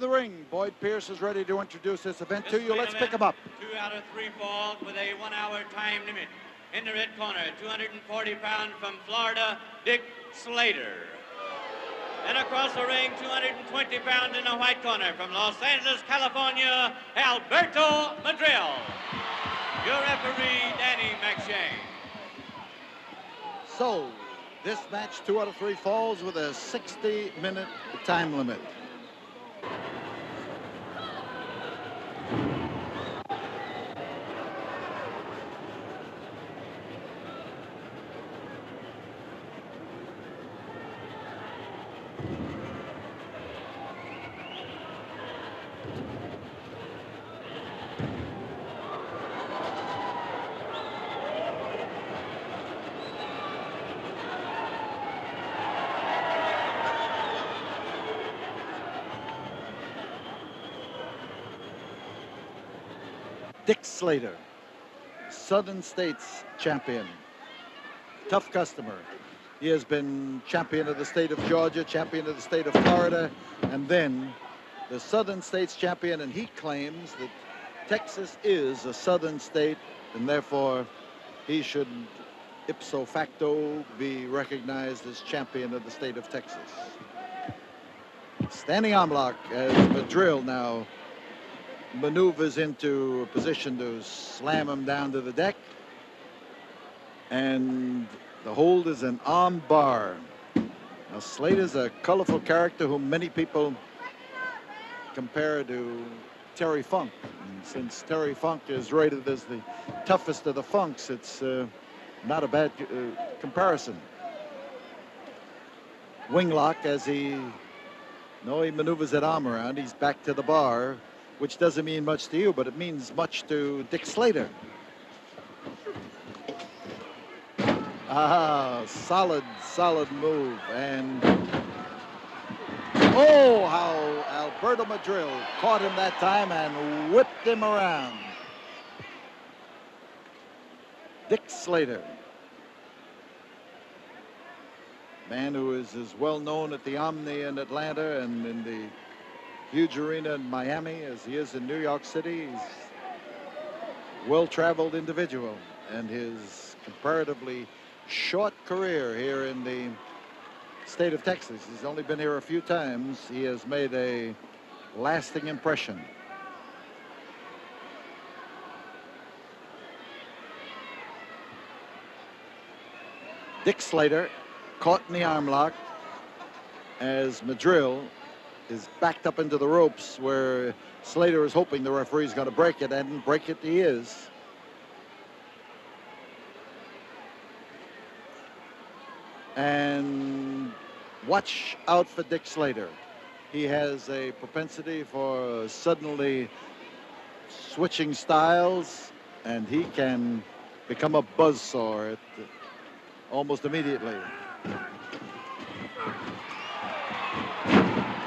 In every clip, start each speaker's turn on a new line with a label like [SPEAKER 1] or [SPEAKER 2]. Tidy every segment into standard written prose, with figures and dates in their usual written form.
[SPEAKER 1] of the ring. Boyd Pierce is ready to introduce this event to you. Let's pick him up.
[SPEAKER 2] 2 out of 3 falls with a 1-hour time limit. In the red corner, 240 pound from Florida, Dick Slater. And across the ring, 220 pounds in the white corner from Los Angeles, California, Alberto Madril. Your referee, Danny McShane.
[SPEAKER 1] So, this match, 2 out of 3 falls with a 60-minute time limit. Dick Slater, Southern States champion, tough customer. He has been champion of the state of Georgia, champion of the state of Florida, and then the Southern States champion, and he claims that Texas is a southern state, and therefore he should ipso facto be recognized as champion of the state of Texas. Standing arm lock as Madril now maneuvers into a position to slam him down to the deck. And the hold is an arm bar. Now, Slater's a colorful character whom many people compare to Terry Funk. And since Terry Funk is rated as the toughest of the Funks, it's not a bad comparison. Wing lock as he maneuvers that arm around. He's back to the bar, which doesn't mean much to you, but it means much to Dick Slater. Ah, solid move. And oh, how Alberto Madril caught him that time and whipped him around. Dick Slater, man who is as well known at the Omni in Atlanta and in the huge arena in Miami as he is in New York City. He's a well-traveled individual, and his comparatively short career here in the state of Texas, he's only been here a few times, he has made a lasting impression. Dick Slater caught in the arm lock as Madril is backed up into the ropes, where Slater is hoping the referee's going to break it, and break it he is. And watch out for Dick Slater. He has a propensity for suddenly switching styles, and he can become a buzzsaw almost immediately.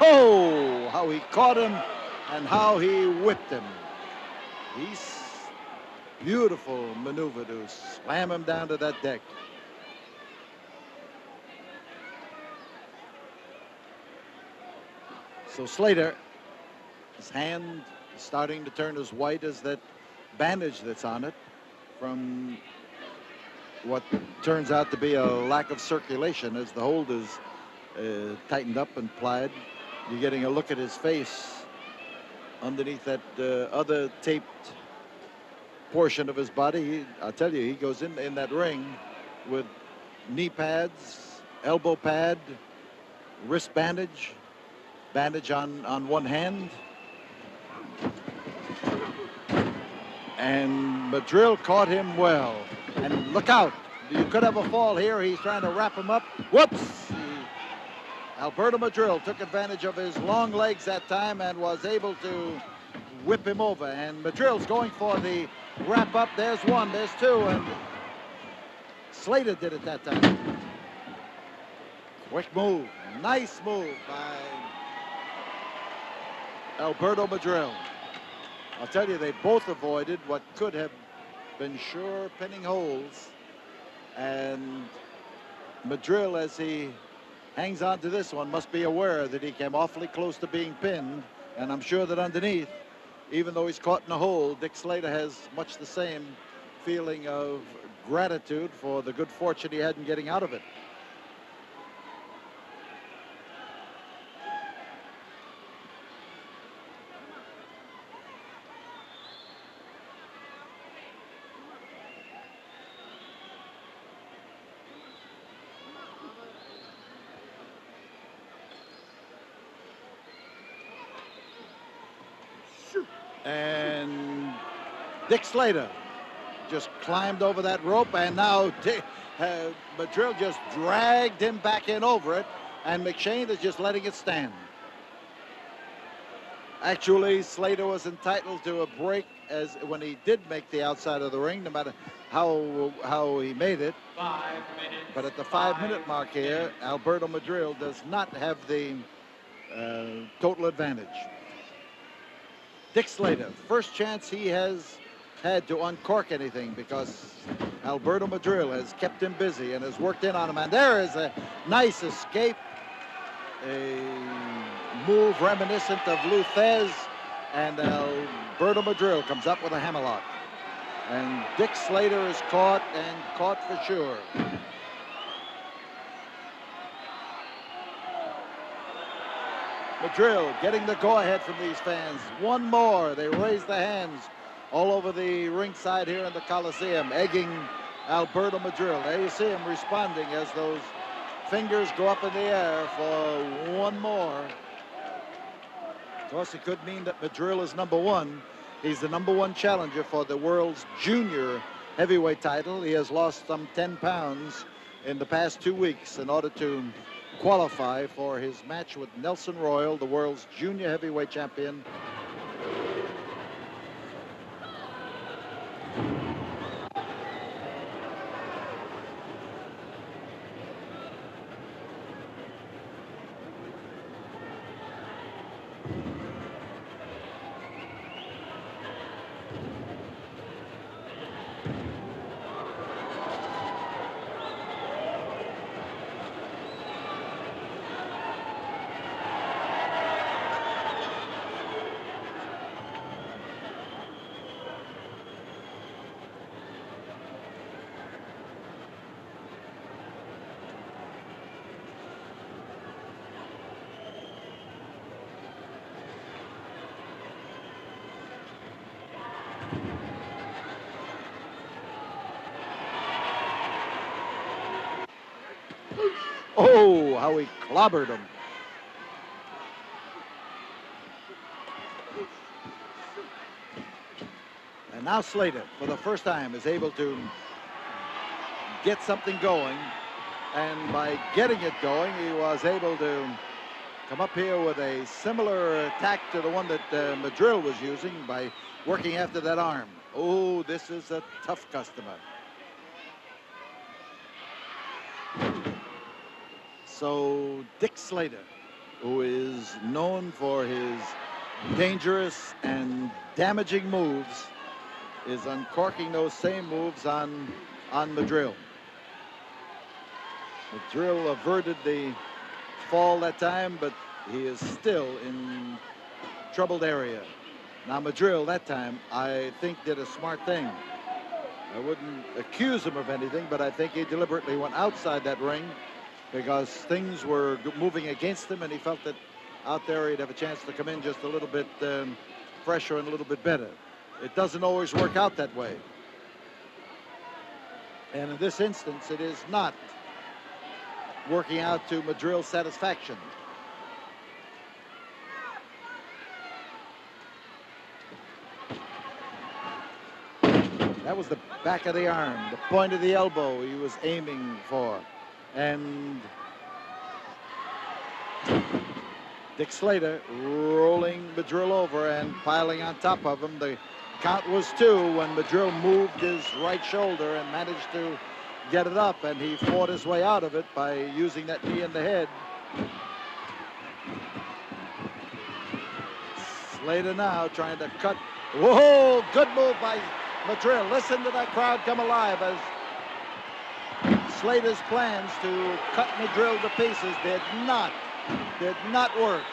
[SPEAKER 1] Oh, how he caught him and how he whipped him. He's beautiful maneuver to slam him down to that deck. So Slater, his hand is starting to turn as white as that bandage that's on it from what turns out to be a lack of circulation as the hold is tightened up and plied. You're getting a look at his face underneath that other taped portion of his body. I'll tell you, he goes in that ring with knee pads, elbow pad, wrist bandage on one hand. And Madril caught him well. And look out, you could have a fall here. He's trying to wrap him up. Whoops! Alberto Madril took advantage of his long legs that time and was able to whip him over. And Madril's going for the wrap up. There's one, there's two, and Slater did it that time. Quick move, nice move by Alberto Madril. I'll tell you, they both avoided what could have been sure pinning holes. And Madril, as he hangs on to this one, must be aware that he came awfully close to being pinned And I'm sure that underneath, even though he's caught in a hole, Dick Slater has much the same feeling of gratitude for the good fortune he had in getting out of it. And Dick Slater just climbed over that rope, and now Madril just dragged him back in over it, and McShane is just letting it stand. Actually, Slater was entitled to a break as when he did make the outside of the ring, no matter how he made it.
[SPEAKER 2] 5 minutes.
[SPEAKER 1] But at the 5-minute mark here, Alberto Madril does not have the total advantage. Dick Slater, first chance he has had to uncork anything, because Alberto Madril has kept him busy and has worked in on him. And there is a nice escape, a move reminiscent of Luthez, and Alberto Madril comes up with a hammerlock. And Dick Slater is caught, and caught for sure. Madril getting the go-ahead from these fans. One more. They raise the hands all over the ringside here in the Coliseum, egging Alberto Madril. There you see him responding as those fingers go up in the air for one more. Of course, it could mean that Madril is number one. He's the number one challenger for the world's junior heavyweight title. He has lost some 10 pounds in the past 2 weeks in order to qualify for his match with Nelson Royal, the world's junior heavyweight champion. Oh, how he clobbered him. And now Slater, for the first time, is able to get something going. And by getting it going, he was able to come up here with a similar attack to the one that Madril was using by working after that arm. Oh, this is a tough customer. So Dick Slater, who is known for his dangerous and damaging moves, is uncorking those same moves on Madril. Madril averted the fall that time, but he is still in troubled area. Now Madril that time, I think, did a smart thing. I wouldn't accuse him of anything, but I think he deliberately went outside that ring because things were moving against him, and he felt that out there he'd have a chance to come in just a little bit fresher and a little bit better. It doesn't always work out that way. And in this instance, it is not working out to Madril's satisfaction. That was the back of the arm, the point of the elbow he was aiming for. And Dick Slater rolling Madril over and piling on top of him. The count was 2 when Madril moved his right shoulder and managed to get it up, and he fought his way out of it by using that knee in the head. Slater now trying to cut. Whoa, good move by Madril. Listen to that crowd come alive as Slater's plans to cut Madril to pieces did not work.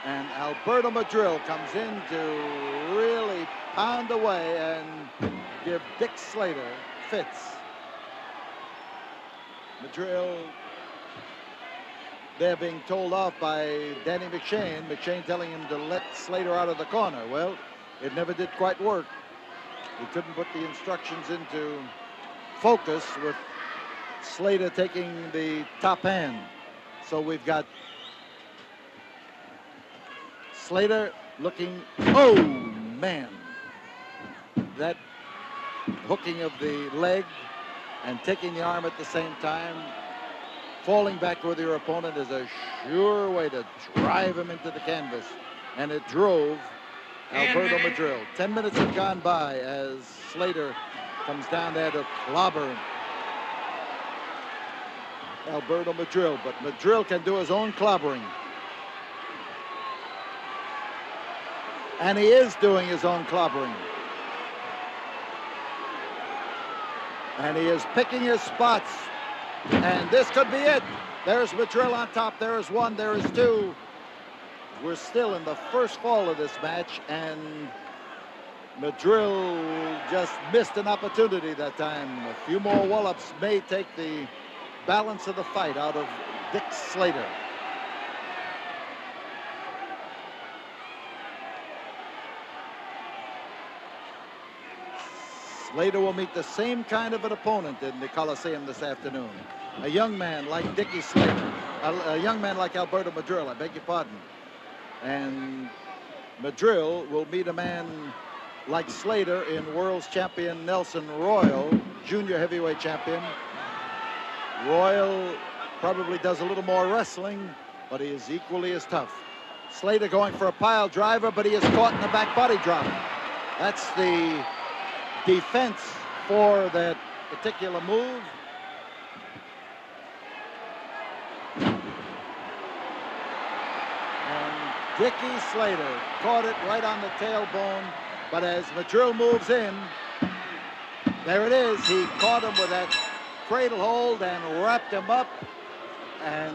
[SPEAKER 1] And Alberto Madril comes in to really pound away and give Dick Slater fits. Madril, they're being told off by Danny McShane. McShane telling him to let Slater out of the corner. Well, it never did quite work. He couldn't put the instructions into focus with Slater taking the top hand. So we've got Slater looking, oh man, that hooking of the leg and taking the arm at the same time, falling back with your opponent is a sure way to drive him into the canvas. And it drove Alberto Madril. 10 minutes have gone by as Slater comes down there to clobber him. Alberto Madril, but Madril can do his own clobbering. And he is doing his own clobbering. And he is picking his spots. And this could be it. There's Madril on top. There is one. There is two. We're still in the first fall of this match. And Madril just missed an opportunity that time. A few more wallops may take the balance of the fight out of Dick Slater. Slater will meet the same kind of an opponent in the Coliseum this afternoon. A young man like Dickie Slater, a young man like Alberto Madril, I beg your pardon. And Madril will meet a man like Slater in world's champion Nelson Royal, junior heavyweight champion. Royal probably does a little more wrestling, but he is equally as tough. Slater going for a pile driver, but he is caught in the back body drop. That's the defense for that particular move. And Dickie Slater caught it right on the tailbone, but as Madril moves in, there it is. He caught him with that cradle hold and wrapped him up. And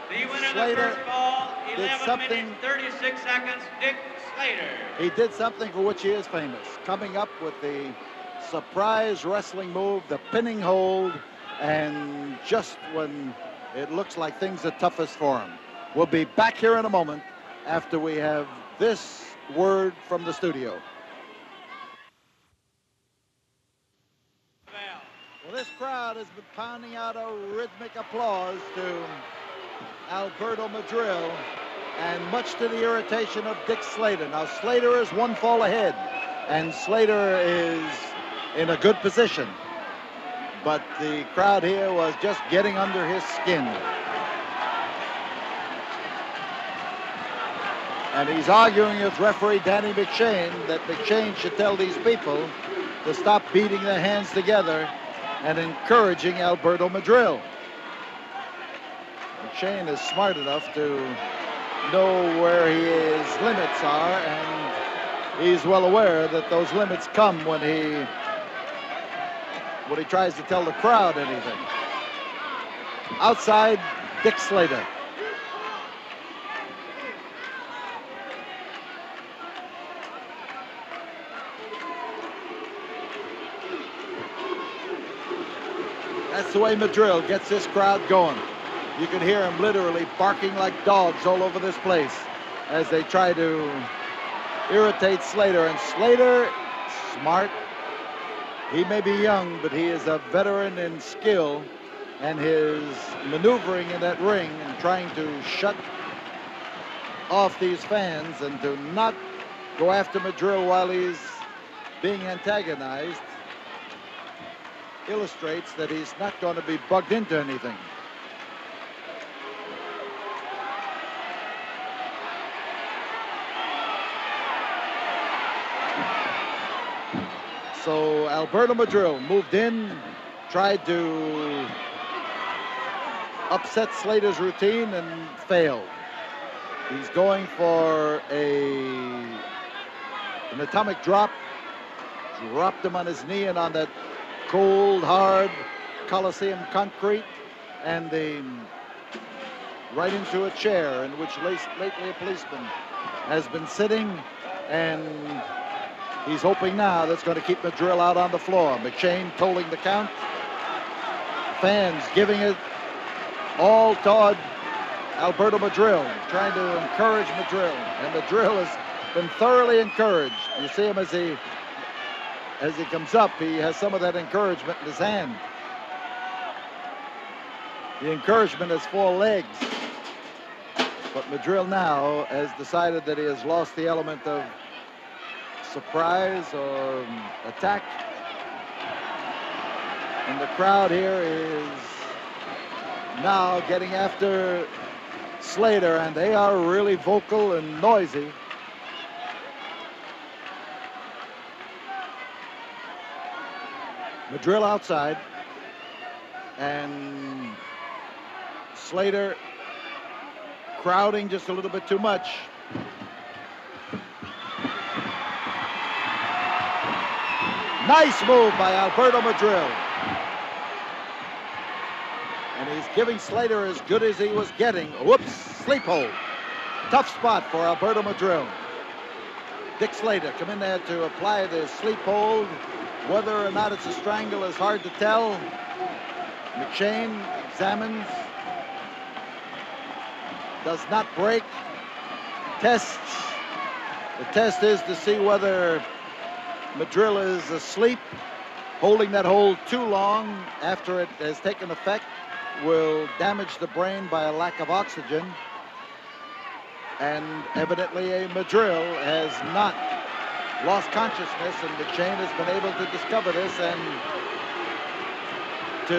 [SPEAKER 2] the winner
[SPEAKER 1] Slater
[SPEAKER 2] of the first ball, 11
[SPEAKER 1] minutes,
[SPEAKER 2] minutes, 36 seconds, Dick Slater.
[SPEAKER 1] He did something for which he is famous, coming up with the surprise wrestling move, the pinning hold, and just when it looks like things are toughest for him. We'll be back here in a moment after we have this word from the studio. Well, this crowd has been pounding out a rhythmic applause to Alberto Madril, and much to the irritation of Dick Slater. Now, Slater is one fall ahead, and Slater is in a good position. But the crowd here was just getting under his skin. And he's arguing with referee Danny McShane that McShane should tell these people to stop beating their hands together and encouraging Alberto Madril. McShane is smart enough to know where his limits are, and he's well aware that those limits come when he tries to tell the crowd anything. Outside, Dick Slater. That's the way Madril gets this crowd going. You can hear him literally barking like dogs all over this place as they try to irritate Slater. And Slater, smart. He may be young, but he is a veteran in skill, and his maneuvering in that ring and trying to shut off these fans and to not go after Madril while he's being antagonized illustrates that he's not going to be bugged into anything. So Alberto Madril moved in, tried to upset Slater's routine and failed. He's going for an atomic drop, dropped him on his knee and on that cold, hard Coliseum concrete, and the right into a chair in which lately a policeman has been sitting, and he's hoping now that's going to keep Madril out on the floor. McShane tolling the count. Fans giving it all toward Alberto Madril, trying to encourage Madril, and Madril has been thoroughly encouraged. You see him as he comes up, he has some of that encouragement in his hand. The encouragement has 4 legs, but Madril now has decided that he has lost the element of surprise or attack, and the crowd here is now getting after Slater, and they are really vocal and noisy. Madril outside, and Slater crowding just a little bit too much. Nice move by Alberto Madril. And he's giving Slater as good as he was getting. Whoops, sleep hold. Tough spot for Alberto Madril. Dick Slater come in there to apply the sleep hold. Whether or not it's a strangle is hard to tell. McShane examines. Does not break. Tests. The test is to see whether Madril is asleep. Holding that hold too long after it has taken effect will damage the brain by a lack of oxygen. And evidently Madril has not lost consciousness, and McShane has been able to discover this and to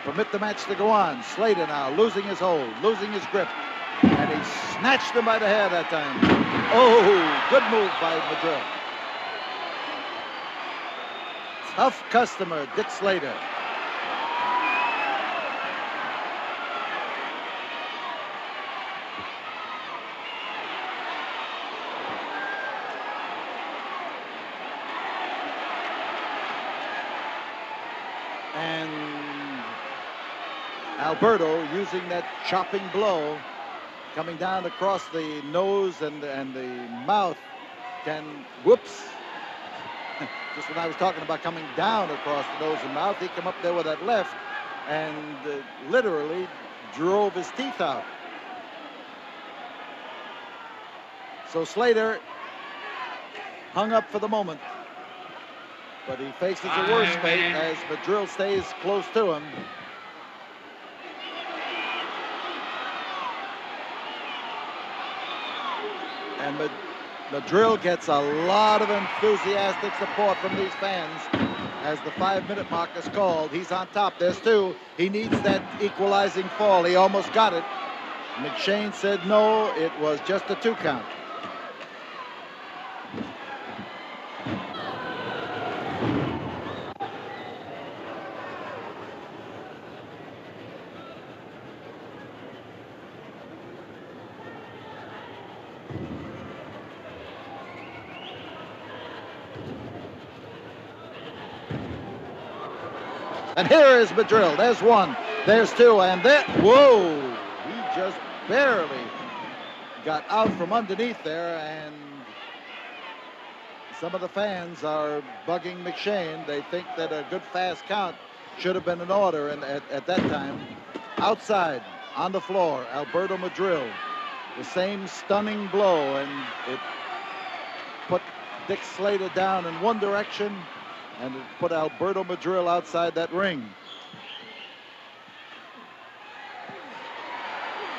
[SPEAKER 1] permit the match to go on. Slater now losing his hold, losing his grip, and he snatched him by the hair that time. Oh, good move by Madril. Tough customer, Dick Slater. And Alberto using that chopping blow coming down across the nose and the mouth can, whoops. Just when I was talking about coming down across the nose and mouth, he came up there with that left and literally drove his teeth out. So Slater hung up for the moment, but he faces a worse fate as Madril stays close to him. And Madril gets a lot of enthusiastic support from these fans as the 5-minute mark is called. He's on top. There's 2. He needs that equalizing fall. He almost got it. McShane said no, it was just a 2 count. And here is Madril. There's 1, there's 2, and there, whoa! He just barely got out from underneath there, and some of the fans are bugging McShane. They think that a good fast count should have been in order, and at that time, outside, on the floor, Alberto Madril, the same stunning blow, and it put Dick Slater down in one direction, and it put Alberto Madril outside that ring.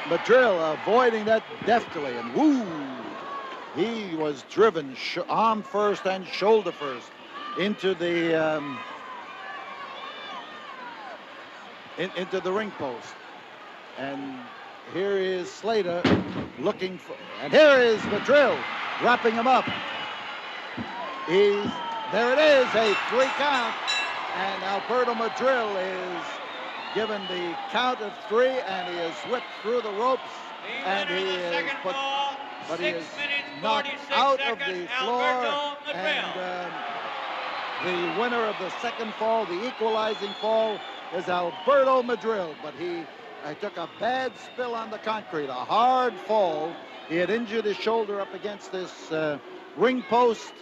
[SPEAKER 1] Madril avoiding that deftly, and woo! He was driven arm first and shoulder first into the into the ring post. And here is Slater looking for, and here is Madril wrapping him up. There it is, a 3 count, and Alberto Madril is given the count of 3, and he is whipped through the ropes, and he is put, but he is knocked out of the floor, and The winner of the second fall, the equalizing fall, is Alberto Madril, but he took a bad spill on the concrete, a hard fall. He had injured his shoulder up against this ring post,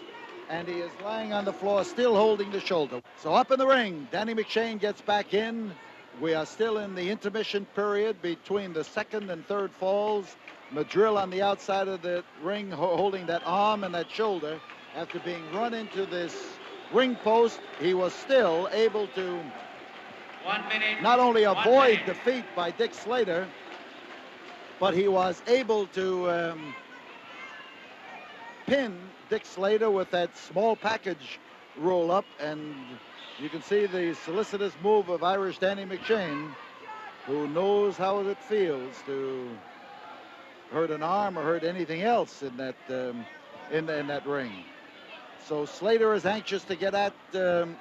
[SPEAKER 1] and he is lying on the floor, still holding the shoulder. So up in the ring, Danny McShane gets back in. We are still in the intermission period between the second and third falls. Madril on the outside of the ring, holding that arm and that shoulder. After being run into this ring post, he was still able to not only avoid defeat by Dick Slater, but he was able to pin Dick Slater with that small package roll up, and you can see the solicitous move of Irish Danny McShane, who knows how it feels to hurt an arm or hurt anything else in that in that ring. So Slater is anxious to get at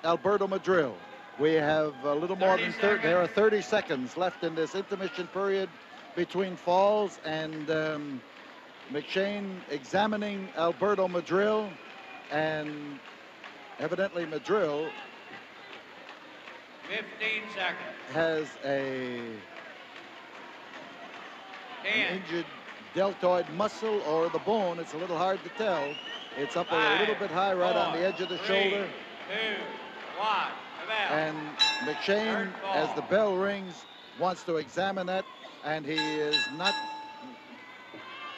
[SPEAKER 1] Alberto Madril. We have a little more than 30. There are 30 seconds left in this intermission period between falls, and McShane examining Alberto Madril, and evidently Madril
[SPEAKER 2] 15 seconds.
[SPEAKER 1] Has an injured deltoid muscle or the bone. It's a little hard to tell. It's up a little bit high right on the edge of the shoulder.
[SPEAKER 2] 2, 1.
[SPEAKER 1] And McShane, as the bell rings, wants to examine that, and he is not.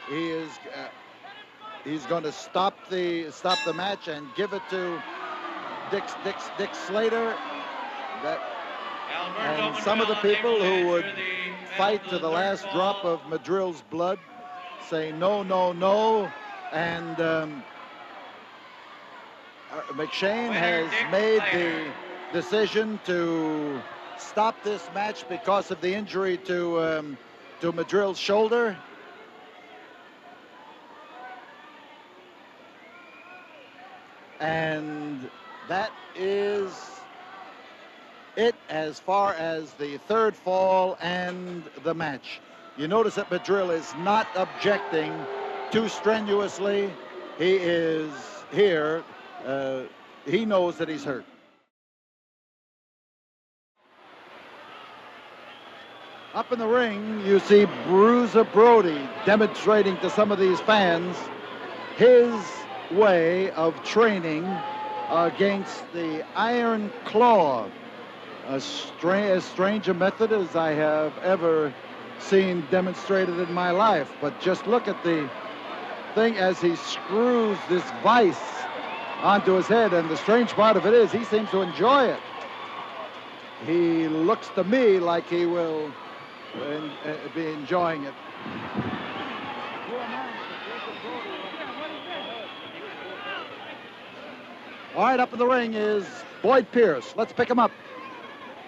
[SPEAKER 1] He is. He's going to stop the match and give it to Dick Slater. And some of the people who would fight to the last drop of Madril's blood say no, no, no, and McShane has made the decision to stop this match because of the injury to Madril's shoulder. And that is it as far as the third fall and the match. You notice that Madril is not objecting too strenuously. He is here. He knows that he's hurt. Up in the ring, you see Bruiser Brody demonstrating to some of these fans his way of training against the Iron Claw, as strange a method as I have ever seen demonstrated in my life. But just look at the thing as he screws this vise onto his head, and the strange part of it is he seems to enjoy it. He looks to me like he will be enjoying it. All right, up in the ring is Boyd Pierce. Let's pick him up.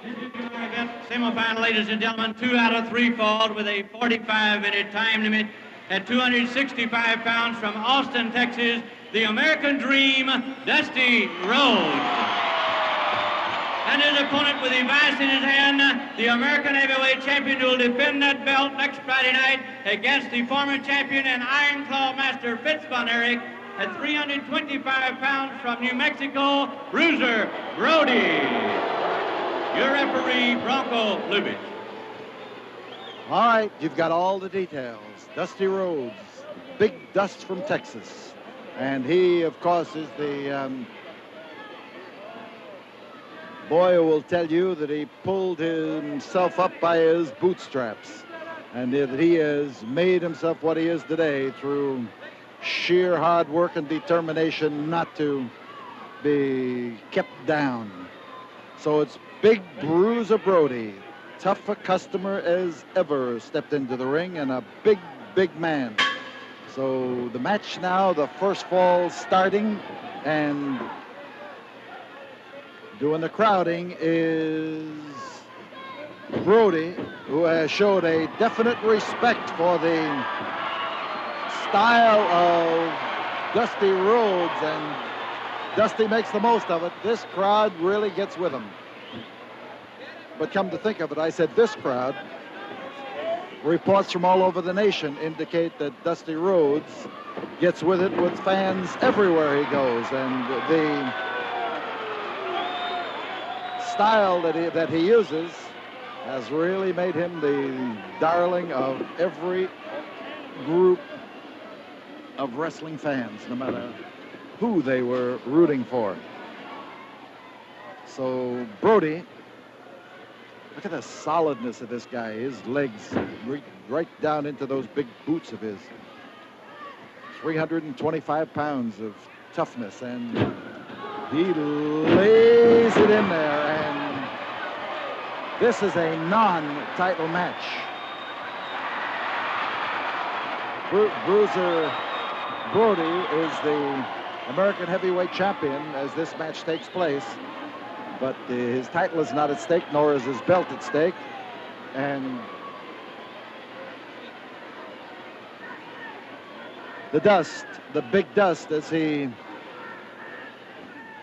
[SPEAKER 2] This is our event semifinal, ladies and gentlemen. 2 out of 3 falls with a 45-minute time limit at 265 pounds from Austin, Texas, the American Dream, Dusty Rhodes. And his opponent with a vise in his hand, the American heavyweight champion, who will defend that belt next Friday night against the former champion and Iron Claw master Fitz von Erich at 325 pounds from New Mexico, Bruiser Brody. Your referee, Bronco Lubitsch.
[SPEAKER 1] All right, you've got all the details. Dusty Rhodes, Big Dust from Texas. And he, of course, is the boy who will tell you that he pulled himself up by his bootstraps, and that he has made himself what he is today through sheer hard work and determination not to be kept down. So it's Big Bruiser Brody, tough a customer as ever, stepped into the ring, and a big, big man. So the match now, the first fall starting, and doing the crowding is Brody, who has showed a definite respect for the style of Dusty Rhodes, and Dusty makes the most of it. This crowd really gets with him. But come to think of it, I said this crowd. Reports from all over the nation indicate that Dusty Rhodes gets with it with fans everywhere he goes, and style that he uses has really made him the darling of every group of wrestling fans, no matter who they were rooting for. So Brody, look at the solidness of this guy. His legs right down into those big boots of his. 325 pounds of toughness, and he lays it in there, and this is a non-title match. Bruiser Brody is the American heavyweight champion as this match takes place, but his title is not at stake, nor is his belt at stake. And the dust, the big dust, as he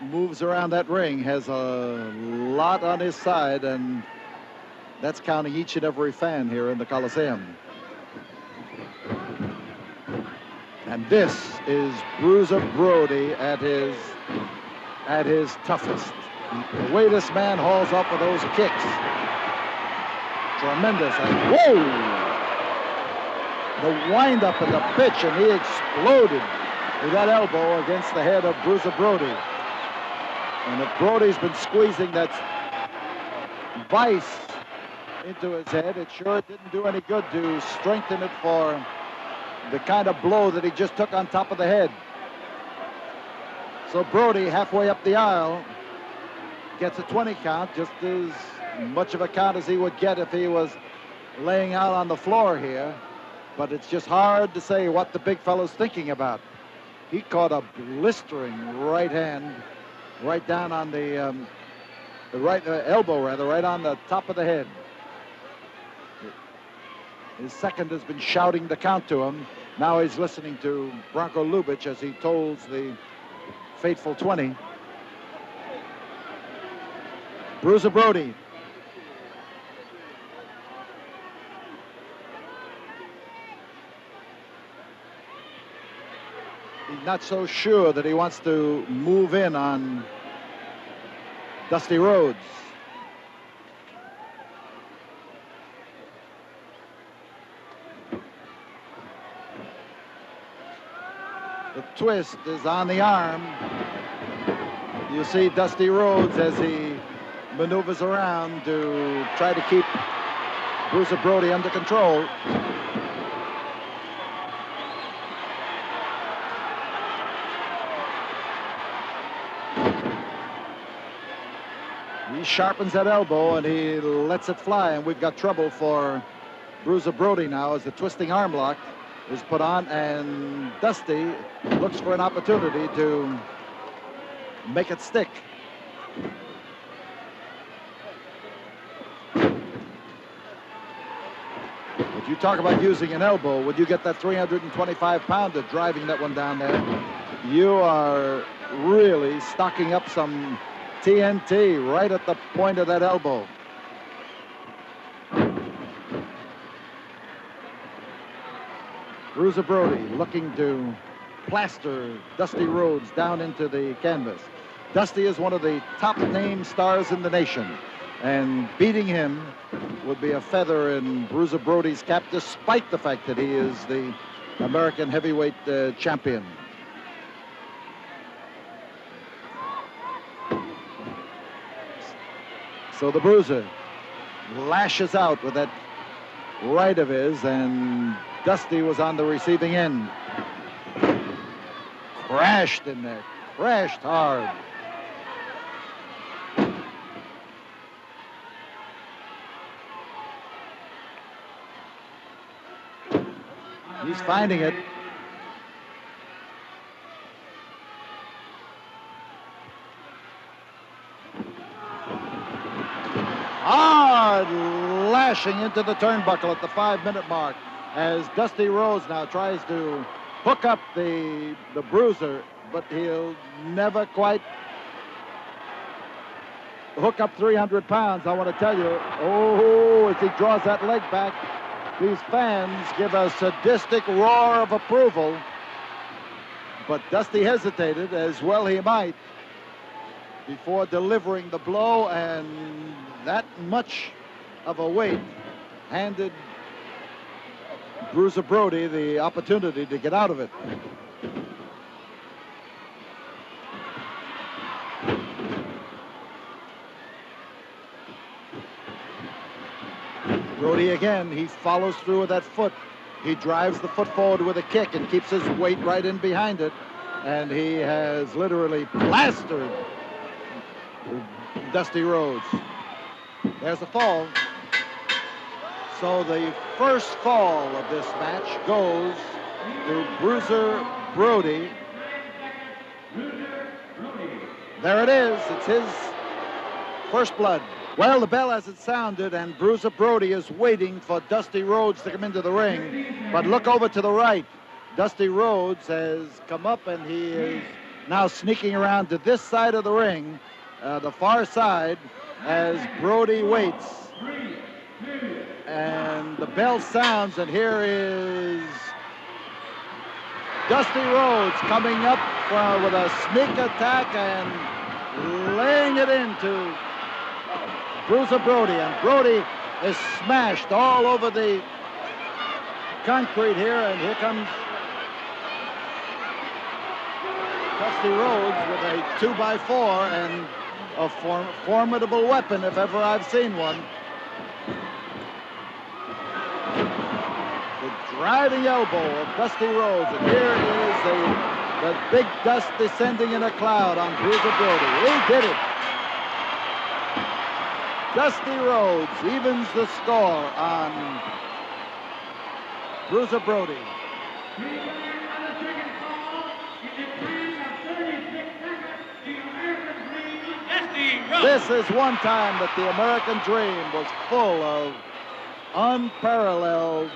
[SPEAKER 1] moves around that ring, has a lot on his side, and that's counting each and every fan here in the Coliseum. And this is Bruiser Brody at his toughest. The way this man hauls up with those kicks, tremendous. And whoa! The wind-up and the pitch, and he exploded with that elbow against the head of Bruiser Brody. And if Brody's been squeezing that vice into his head, it sure didn't do any good to strengthen it for the kind of blow that he just took on top of the head. So Brody, halfway up the aisle, gets a 20 count, just as much of a count as he would get if he was laying out on the floor here. But it's just hard to say what the big fellow's thinking about. He caught a blistering right hand right down on the right elbow, rather, right on the top of the head. His second has been shouting the count to him. Now he's listening to Bronco Lubitsch as he tolls the fateful 20. Bruiser Brody. He's not so sure that he wants to move in on Dusty Rhodes. The twist is on the arm. You see Dusty Rhodes as he maneuvers around to try to keep Bruiser Brody under control. He sharpens that elbow and he lets it fly, and we've got trouble for Bruiser Brody now as the twisting arm lock is put on, and Dusty looks for an opportunity to make it stick. But you talk about using an elbow, when you get that 325-pounder driving that one down there, you are really stocking up some TNT right at the point of that elbow. Bruiser Brody looking to plaster Dusty Rhodes down into the canvas. Dusty is one of the top name stars in the nation, and beating him would be a feather in Bruiser Brody's cap, despite the fact that he is the American heavyweight champion. So the Bruiser lashes out with that right of his, and Dusty was on the receiving end. Crashed in there, crashed hard. He's finding it. Hard lashing into the turnbuckle at the 5-minute mark as Dusty Rhodes now tries to hook up the Bruiser, but he'll never quite hook up 300 pounds, I want to tell you. Oh, as he draws that leg back, these fans give a sadistic roar of approval, but Dusty hesitated, as well he might. before delivering the blow, and that much of a weight handed Bruiser Brody the opportunity to get out of it. Brody again, he follows through with that foot. He drives the foot forward with a kick and keeps his weight right in behind it. And he has literally plastered Dusty Rhodes. There's a fall. So the first fall of this match goes to Bruiser Brody. There it is. It's his first blood. Well, the bell hasn't sounded, and Bruiser Brody is waiting for Dusty Rhodes to come into the ring. But look over to the right. Dusty Rhodes has come up, and he is now sneaking around to this side of the ring, the far side, as Brody waits. And the bell sounds, and here is Dusty Rhodes coming up with a sneak attack and laying it into Bruiser Brody. And Brody is smashed all over the concrete here, and here comes Dusty Rhodes with a 2x4 and a formidable weapon if ever I've seen one. The driving elbow of Dusty Rhodes, and here is the big dust descending in a cloud on Bruiser Brody. He did it. Dusty Rhodes evens the score on Bruiser Brody. This is one time that the American dream was full of unparalleled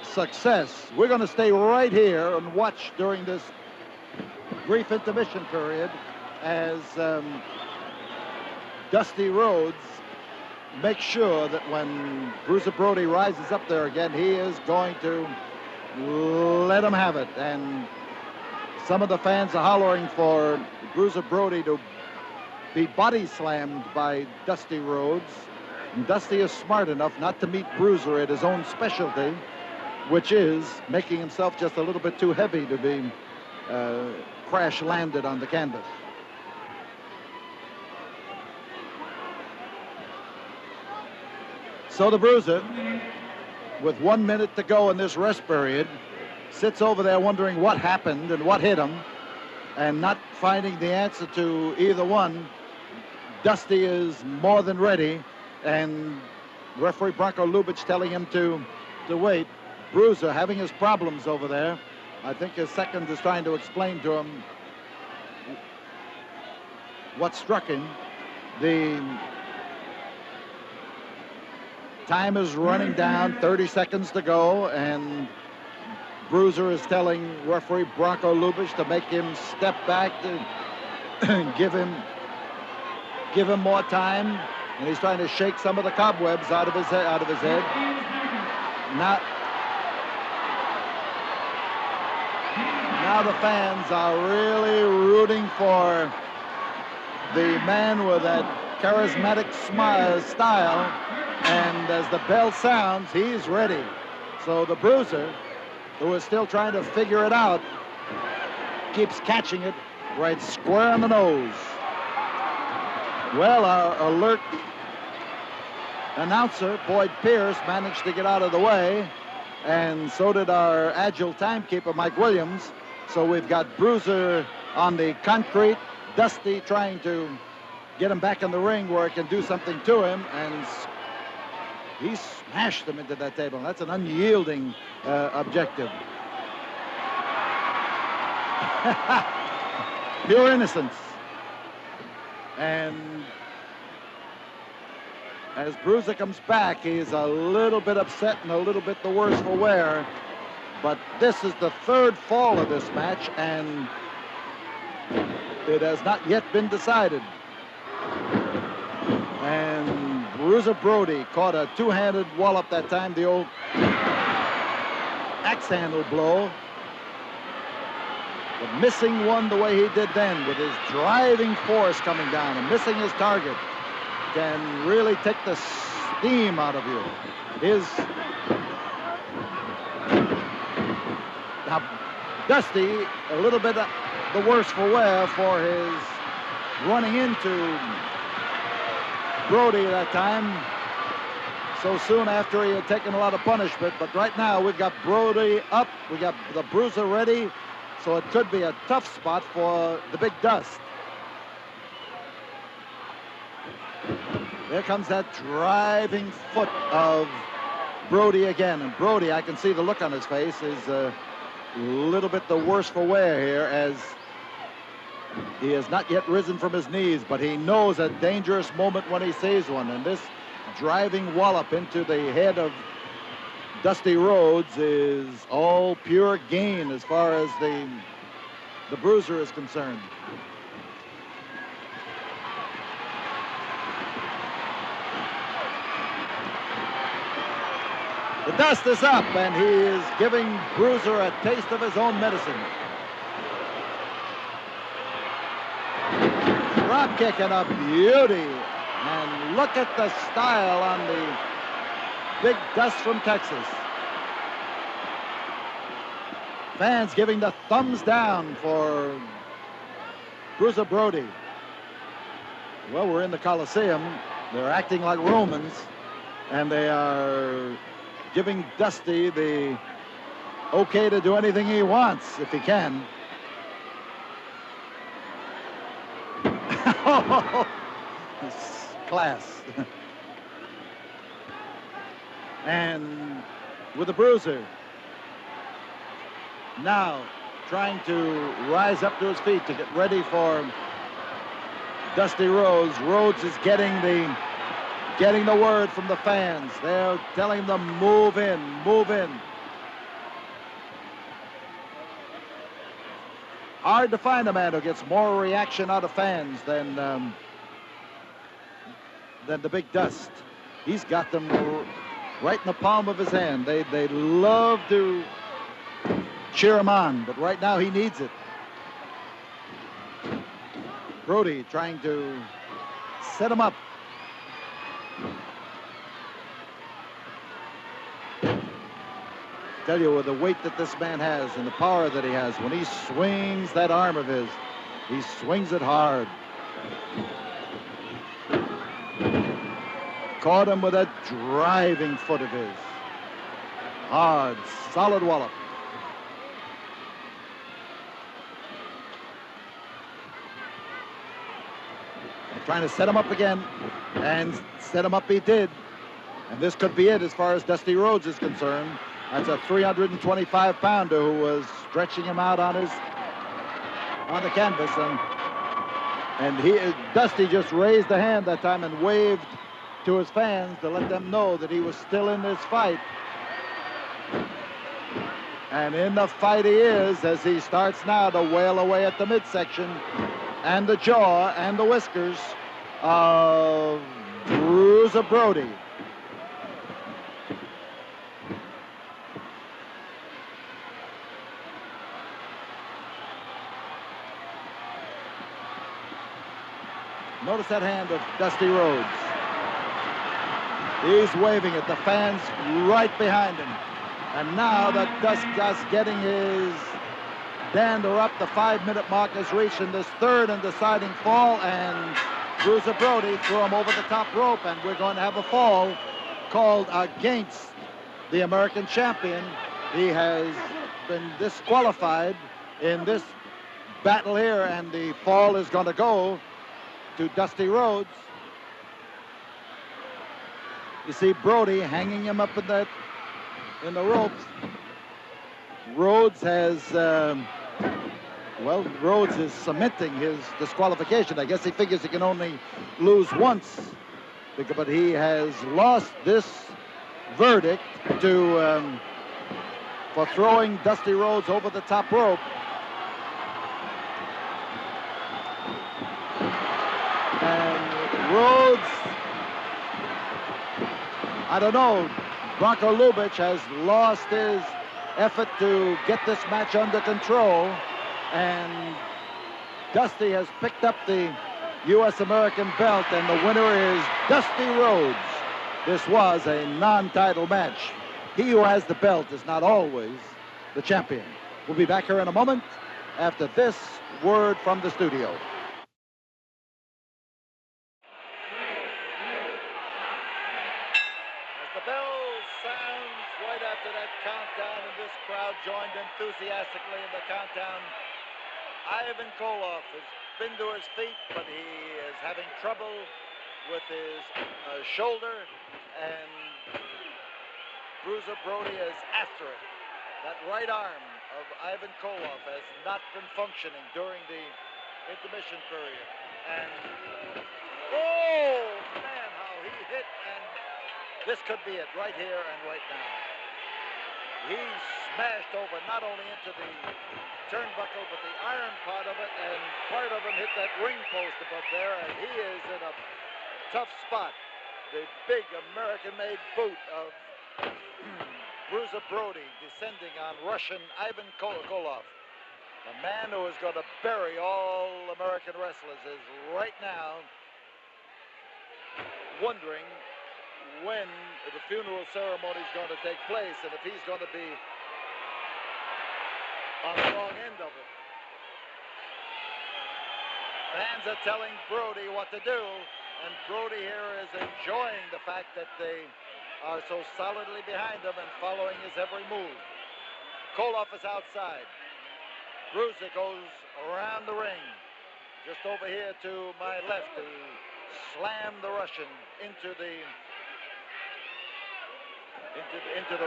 [SPEAKER 1] success. We're going to stay right here and watch during this brief intermission period as Dusty Rhodes makes sure that when Bruiser Brody rises up there again, he is going to let him have it. And some of the fans are hollering for Bruiser Brody to be body slammed by Dusty Rhodes. And Dusty is smart enough not to meet Bruiser at his own specialty, which is making himself just a little bit too heavy to be crash landed on the canvas. So the Bruiser, with 1 minute to go in this rest period, sits over there wondering what happened and what hit him, and not finding the answer to either one. Dusty is more than ready, and referee Bronco Lubitsch telling him to wait. Bruiser having his problems over there. I think his second is trying to explain to him what struck him. The time is running down, 30 seconds to go, and Bruiser is telling referee Bronco Lubitsch to make him step back to give him more time, and he's trying to shake some of the cobwebs out of his head. Now the fans are really rooting for the man with that charismatic style, and as the bell sounds, he's ready. So the Bruiser, who is still trying to figure it out, keeps catching it right square on the nose. Well, our alert announcer, Boyd Pierce, managed to get out of the way, and so did our agile timekeeper, Mike Williams. So we've got Bruiser on the concrete, Dusty trying to get him back in the ring where it can do something to him, and he smashed him into that table. That's an unyielding objective. Pure innocence. And as Bruiser comes back, he's a little bit upset and a little bit the worse for wear. But this is the third fall of this match, and it has not yet been decided. And Bruiser Brody caught a two-handed wallop that time, the old axe handle blow. But missing one the way he did then, with his driving force coming down and missing his target, can really take the steam out of you. Now, Dusty, a little bit the worse for wear for his running into Brody that time so soon after he had taken a lot of punishment. But right now we've got Brody up, we got the Bruiser ready, so it could be a tough spot for the Big Dust. There comes that driving foot of Brody again. And Brody, I can see the look on his face, is a little bit the worse for wear here, as he has not yet risen from his knees, but he knows a dangerous moment when he sees one. And this driving wallop into the head of Dusty Rhodes is all pure gain as far as the Bruiser is concerned. The dust is up, and he is giving Bruiser a taste of his own medicine. Drop kick and a beauty. And look at the style on the Big Dust from Texas. Fans giving the thumbs down for Bruiser Brody. Well, we're in the Coliseum. They're acting like Romans, and they are giving Dusty the okay to do anything he wants if he can. Class. And with the Bruiser now trying to rise up to his feet to get ready for Dusty Rhodes. Rhodes is getting the word from the fans. They're telling them, move in, move in. Hard to find a man who gets more reaction out of fans than the Big Dust. He's got them right in the palm of his hand. They love to cheer him on, but right now he needs it. Brody trying to set him up. Tell you, with the weight that this man has and the power that he has, when he swings that arm of his, he swings it hard. Caught him with that driving foot of his. Hard, solid wallop. Trying to set him up again, and set him up he did. And this could be it as far as Dusty Rhodes is concerned. That's a 325-pounder who was stretching him out on the canvas, and Dusty just raised the hand that time and waved to his fans to let them know that he was still in this fight. And in the fight he is, as he starts now to wail away at the midsection and the jaw and the whiskers of Bruiser Brody. Notice that hand of Dusty Rhodes. He's waving at the fans right behind him. And now the Dust getting his dander up. The 5-minute mark is reached in this third and deciding fall, and Bruiser Brody threw him over the top rope, and we're going to have a fall called against the American champion. He has been disqualified in this battle here, and the fall is going to go to Dusty Rhodes. You see Brody hanging him up in the ropes. Rhodes has, Rhodes is cementing his disqualification. I guess he figures he can only lose once, but he has lost this verdict for throwing Dusty Rhodes over the top rope. And Rhodes, I don't know, Bronco Lubitsch has lost his effort to get this match under control. And Dusty has picked up the U.S. American belt, and the winner is Dusty Rhodes. This was a non-title match. He who has the belt is not always the champion. We'll be back here in a moment after this word from the studio. As the bell sounds right after that countdown, and this crowd joined enthusiastically in the countdown, Ivan Koloff has been to his feet, but he is having trouble with his shoulder, and Bruiser Brody is after it. That right arm of Ivan Koloff has not been functioning during the intermission period. And, oh, man, how he hit, and this could be it right here and right now. He smashed over not only into the turnbuckle, but the iron part of it, and part of him hit that ring post above there, and he is in a tough spot. The big American-made boot of Bruiser Brody descending on Russian Ivan Koloff. The man who is going to bury all American wrestlers is right now wondering when the funeral ceremony is going to take place and if he's going to be on the wrong end of it. Fans are telling Brody what to do, and Brody here is enjoying the fact that they are so solidly behind him and following his every move. Koloff is outside. Bruiser goes around the ring, just over here to my left, to slam the Russian into the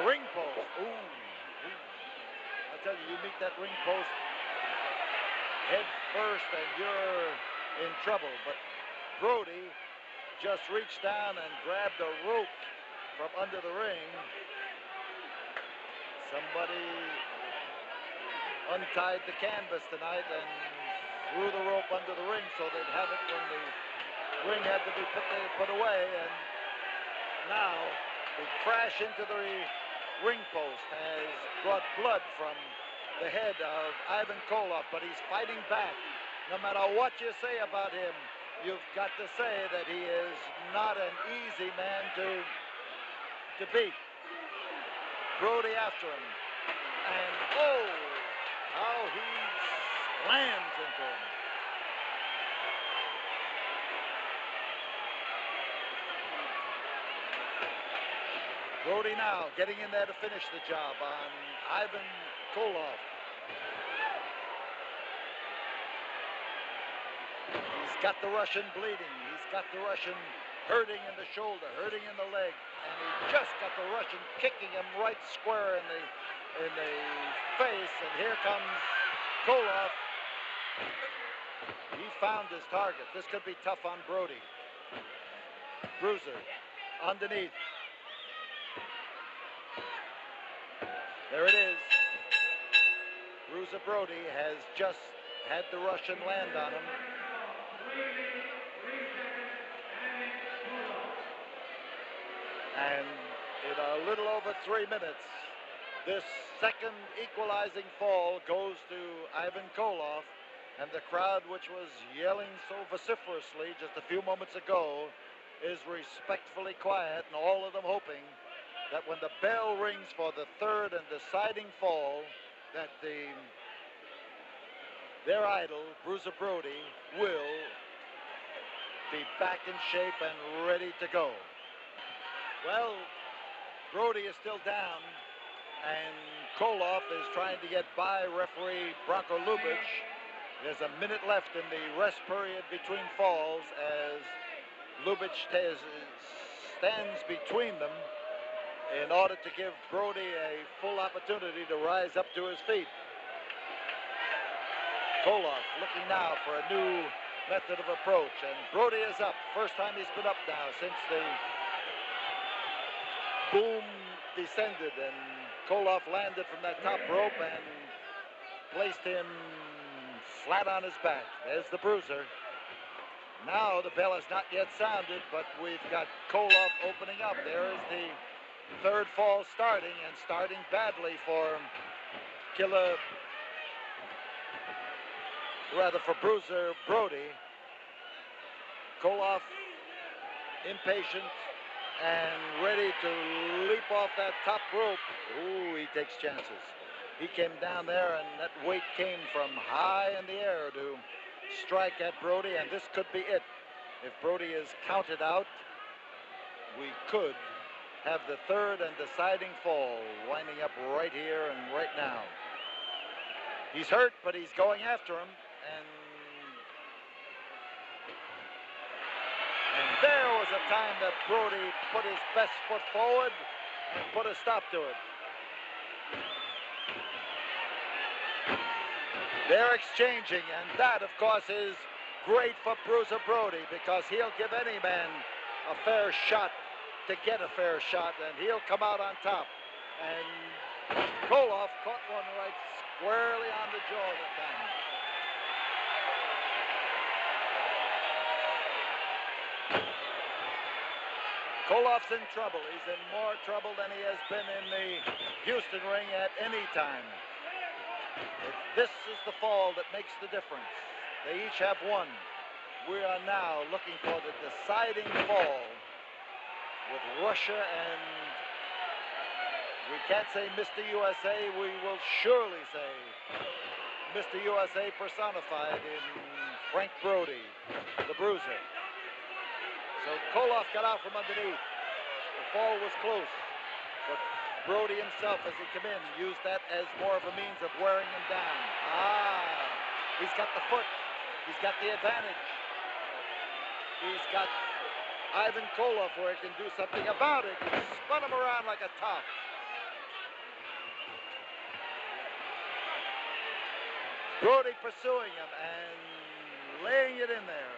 [SPEAKER 1] ring post. Ooh. I tell you, you meet that ring post head first and you're in trouble. But Brody just reached down and grabbed a rope from under the ring. Somebody untied the canvas tonight and threw the rope under the ring so they'd have it when the ring had to be put away. And now the crash into the ring post has brought blood from the head of Ivan Koloff, but he's fighting back. No matter what you say about him, you've got to say that he is not an easy man to beat. Brody after him, and oh, how he slams into him. Brody now getting in there to finish the job on Ivan Koloff. He's got the Russian bleeding. He's got the Russian hurting in the shoulder, hurting in the leg, and he just got the Russian kicking him right square in the face. And here comes Koloff. He found his target. This could be tough on Brody. Bruiser underneath. There it is. Bruiser Brody has just had the Russian land on him. And in a little over 3 minutes, this second equalizing fall goes to Ivan Koloff, and the crowd, which was yelling so vociferously just a few moments ago, is respectfully quiet, and all of them hoping that when the bell rings for the third and deciding fall, that their idol, Bruiser Brody, will be back in shape and ready to go. Well, Brody is still down, and Koloff is trying to get by referee Bronco Lubitsch. There's a minute left in the rest period between falls as Lubitsch stands between them in order to give Brody a full opportunity to rise up to his feet. Koloff looking now for a new method of approach, and Brody is up. First time he's been up now since the boom descended, and Koloff landed from that top rope and placed him flat on his back. There's the Bruiser. Now the bell has not yet sounded, but we've got Koloff opening up. There is the third fall starting, and starting badly for Killer rather for Bruiser Brody. Koloff impatient and ready to leap off that top rope. Ooh, he takes chances. He came down there, and that weight came from high in the air to strike at Brody, and this could be it. If Brody is counted out, we could have the third and deciding fall winding up right here and right now. He's hurt, but he's going after him, and there was a time that Brody put his best foot forward and put a stop to it. They're exchanging, and that, of course, is great for Bruiser Brody, because he'll give any man a fair shot to get a fair shot, and he'll come out on top. And Koloff caught one right squarely on the jaw that time. Koloff's in trouble. He's in more trouble than he has been in the Houston ring at any time. This is the fall that makes the difference. They each have one. We are now looking for the deciding fall with Russia, and we can't say Mr. USA. We will surely say Mr. USA personified in Frank Brody, the Bruiser. So Koloff got out from underneath. The fall was close, but Brody himself, as he came in, used that as more of a means of wearing him down. He's got the foot. He's got the advantage. He's got Ivan Koloff where he can do something about it. He spun him around like a top. Brody pursuing him and laying it in there.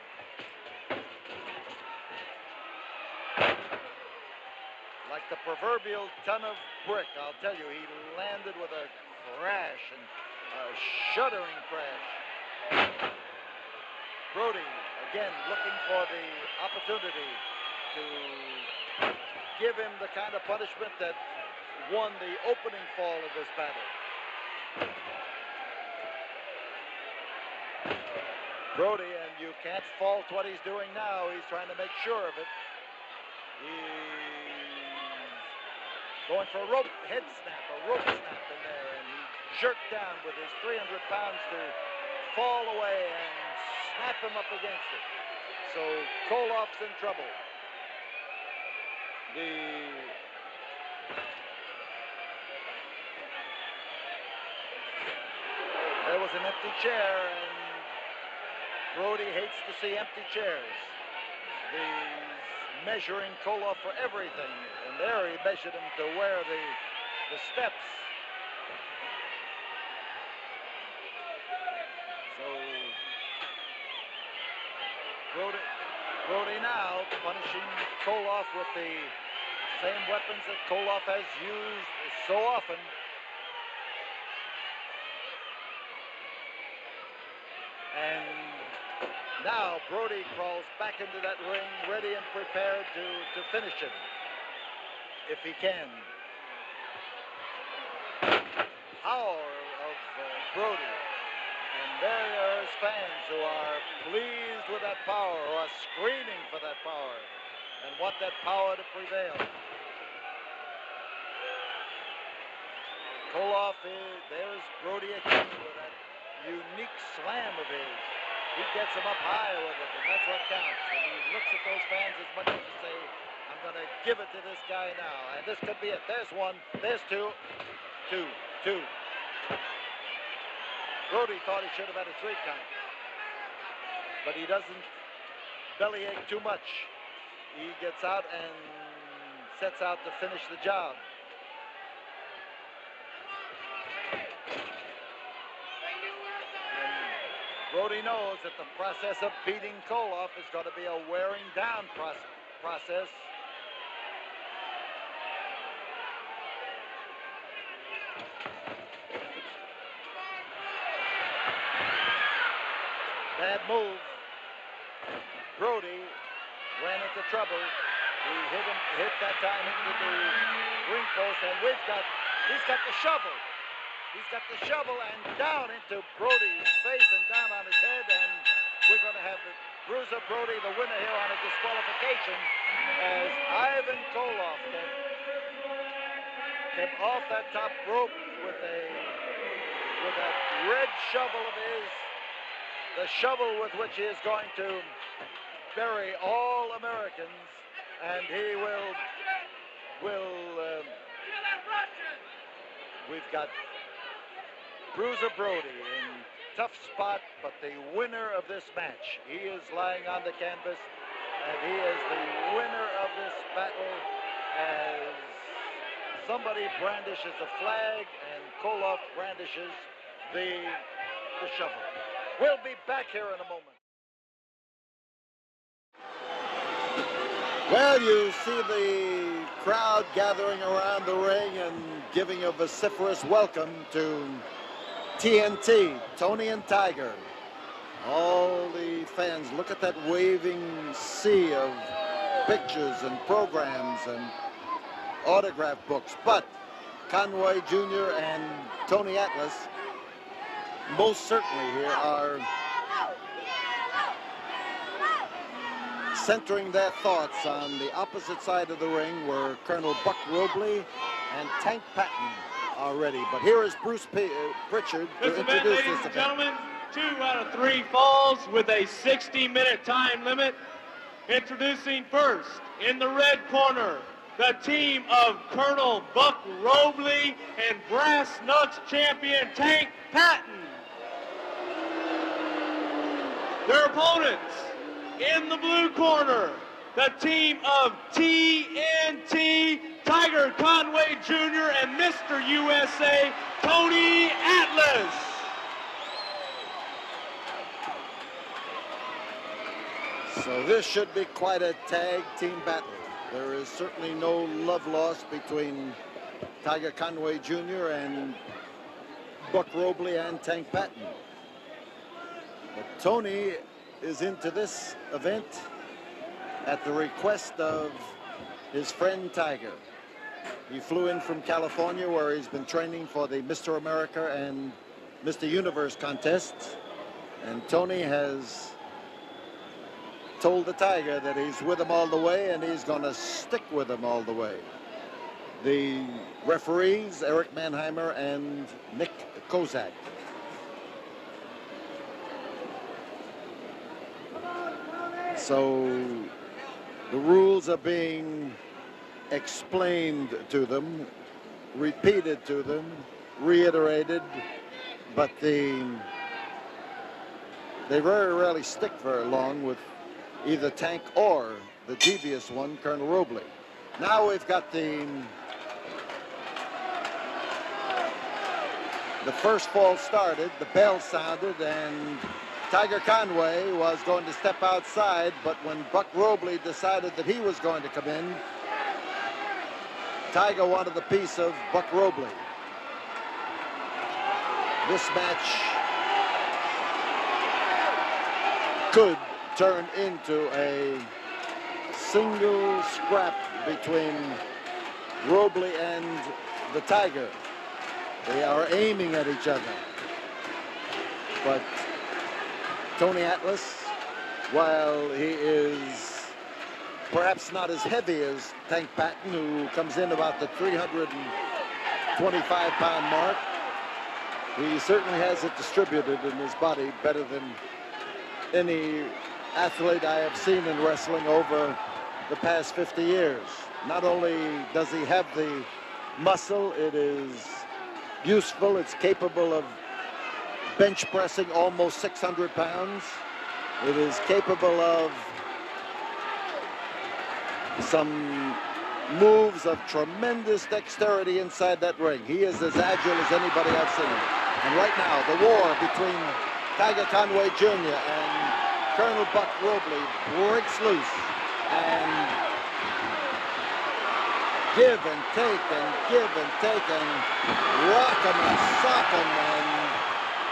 [SPEAKER 1] Like the proverbial ton of brick, I'll tell you, he landed with a crash, and a shuddering crash. Brody, again, looking for the opportunity to give him the kind of punishment that won the opening fall of this battle. Brody, and you can't fault what he's doing now. He's trying to make sure of it. He's going for a rope head snap, a rope snap in there, and he jerked down with his 300 pounds to fall away and snap him up against it. So Koloff's in trouble. There was an empty chair, and Brody hates to see empty chairs. He's measuring Koloff for everything, and there he measured him to wear the steps. So Brody now punishing Koloff with the same weapons that Koloff has used so often. And now Brody crawls back into that ring, ready and prepared to finish him, if he can. Power of Brody. And there are his fans who are pleased with that power, who are screaming for that power, and want that power to prevail. Koloff there's Brody again with that unique slam of his. He gets him up high with it, and that's what counts. And he looks at those fans as much as to say, I'm going to give it to this guy now. And this could be it. There's one. There's two. Two. Brody thought he should have had a 3 count. But he doesn't bellyache too much. He gets out and sets out to finish the job. Brody knows that the process of beating Koloff is going to be a wearing down process. Bad move. Brody ran into trouble. He hit that time into the ring post, and he's got the shovel. He's got the shovel and down into Brody's face and down on his head, and we're going to have Bruiser Brody, the winner here, on a disqualification as Ivan Koloff came off that top rope with that red shovel of his, the shovel with which he is going to bury all Americans, and he we've got Bruiser Brody in tough spot, but the winner of this match. He is lying on the canvas, and he is the winner of this battle as somebody brandishes a flag and Koloff brandishes the shovel. We'll be back here in a moment. Well, you see the crowd gathering around the ring and giving a vociferous welcome to TNT, Tony and Tiger. All the fans, look at that waving sea of pictures and programs and autograph books. But Conway Jr. and Tony Atlas most certainly here are centering their thoughts on the opposite side of the ring where Colonel Buck Robley and Tank Patton are ready. But here is Bruce Pritchard to introduce this event.
[SPEAKER 3] Gentlemen, 2 out of 3 falls with a 60-minute time limit. Introducing first, in the red corner, the team of Colonel Buck Robley and Brass Knucks champion Tank Patton. Their opponents, in the blue corner, the team of TNT, Tiger Conway Jr. and Mr. USA, Tony Atlas.
[SPEAKER 1] So this should be quite a tag team battle. There is certainly no love lost between Tiger Conway Jr. and Buck Robley and Tank Patton. But Tony is into this event at the request of his friend Tiger. He flew in from California where he's been training for the Mr. America and Mr. Universe contests. And Tony has told the Tiger that he's with him all the way and he's going to stick with him all the way. The referees, Eric Mannheimer and Nick Kozak. So the rules are being explained to them, repeated to them, reiterated, but they very rarely stick very long with either Tank or the devious one, Colonel Robley. Now we've got the first fall started, the bell sounded, and Tiger Conway was going to step outside, but when Buck Robley decided that he was going to come in, Tiger wanted the piece of Buck Robley. This match could turn into a single scrap between Robley and the Tiger. They are aiming at each other. But Tony Atlas, while he is perhaps not as heavy as Tank Patton, who comes in about the 325-pound mark, he certainly has it distributed in his body better than any athlete I have seen in wrestling over the past 50 years. Not only does he have the muscle, it is useful, it's capable of bench pressing almost 600 pounds. It is capable of some moves of tremendous dexterity inside that ring. He is as agile as anybody I've seen. And right now, the war between Tiger Conway Jr. and Colonel Buck Robley breaks loose, and give and take and give and take and rock 'em and sock 'em, and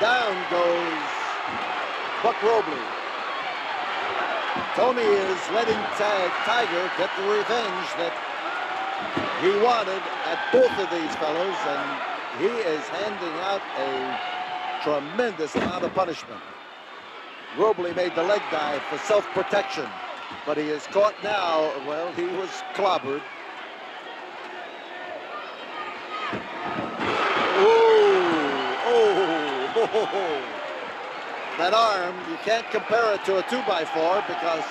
[SPEAKER 1] down goes Buck Robley. Tony is letting Tiger get the revenge that he wanted at both of these fellows, and he is handing out a tremendous amount of punishment. Robley made the leg dive for self-protection, but he is caught now. Well, he was clobbered. Oh. That arm, you can't compare it to a 2x4 because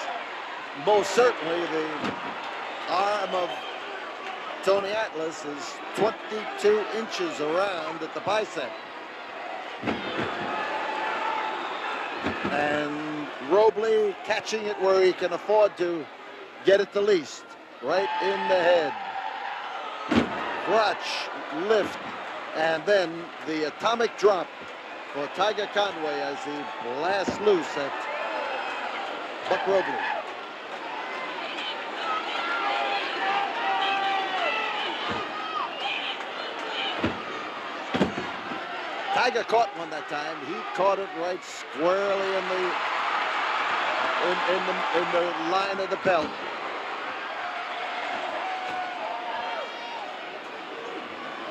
[SPEAKER 1] most certainly the arm of Tony Atlas is 22 inches around at the bicep. And Robley catching it where he can afford to get it the least, right in the head. Crotch, lift, and then the atomic drop for Tiger Conway as he blasts loose at Buck Robley. Tiger caught one that time. He caught it right squarely in the line of the belt.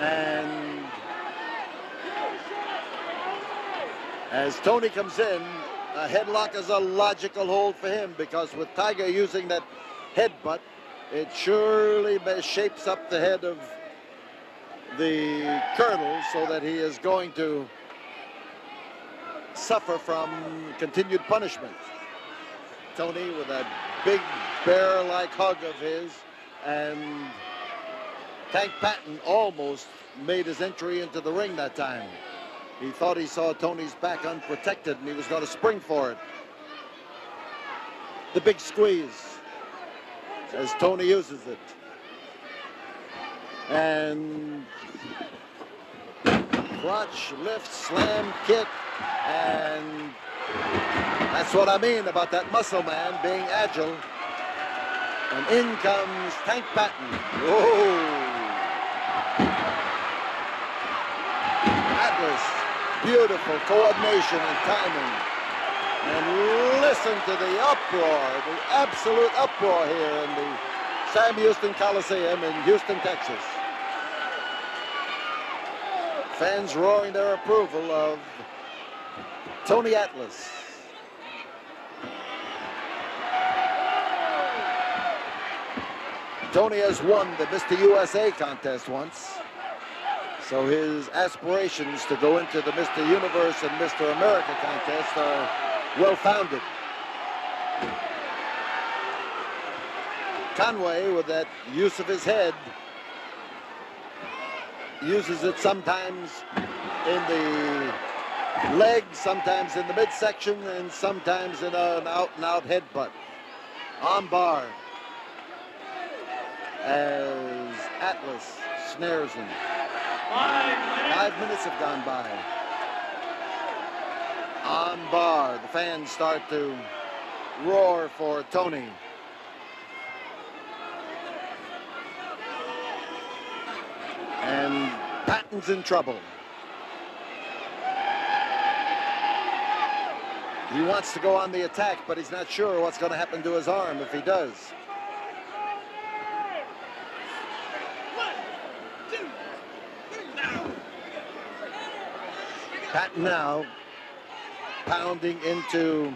[SPEAKER 1] And as Tony comes in, a headlock is a logical hold for him because with Tiger using that headbutt, it surely shapes up the head of the Colonel so that he is going to suffer from continued punishment. Tony with that big bear-like hug of his, and Tank Patton almost made his entry into the ring that time. He thought he saw Tony's back unprotected and he was going to spring for it. The big squeeze as Tony uses it. And crotch, lift, slam, kick, and that's what I mean about that muscle man being agile. And in comes Tank Patton. Whoa! Atlas, beautiful coordination and timing. And listen to the uproar, the absolute uproar here in the Sam Houston Coliseum in Houston, Texas. Fans roaring their approval of Tony Atlas. Tony has won the Mr. USA contest once, so his aspirations to go into the Mr. Universe and Mr. America contest are well-founded. Conway, with that use of his head, uses it sometimes in the leg, sometimes in the midsection, and sometimes in an out-and-out headbutt. On bar as Atlas snares him. 5 minutes have gone by. On bar, the fans start to roar for Tony. And Patton's in trouble. He wants to go on the attack, but he's not sure what's going to happen to his arm if he does. Patton now pounding into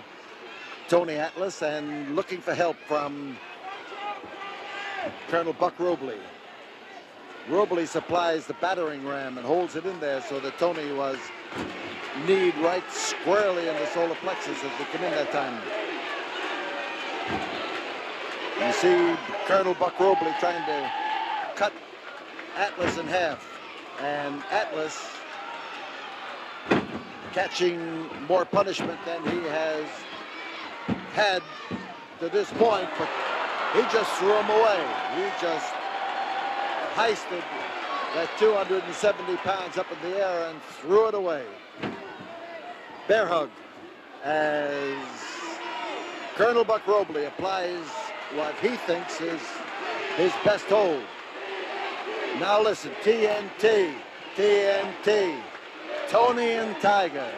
[SPEAKER 1] Tony Atlas and looking for help from Colonel Buck Robley. Robley supplies the battering ram and holds it in there so that Tony was kneed right squarely in the solar plexus as they come in that time. You see Colonel Buck Robley trying to cut Atlas in half, and Atlas catching more punishment than he has had to this point, but he just threw him away. He just heisted that 270 pounds up in the air and threw it away. Bear hug as Colonel Buck Robley applies what he thinks is his best hold. Now listen, TNT, TNT, Tony and Tiger.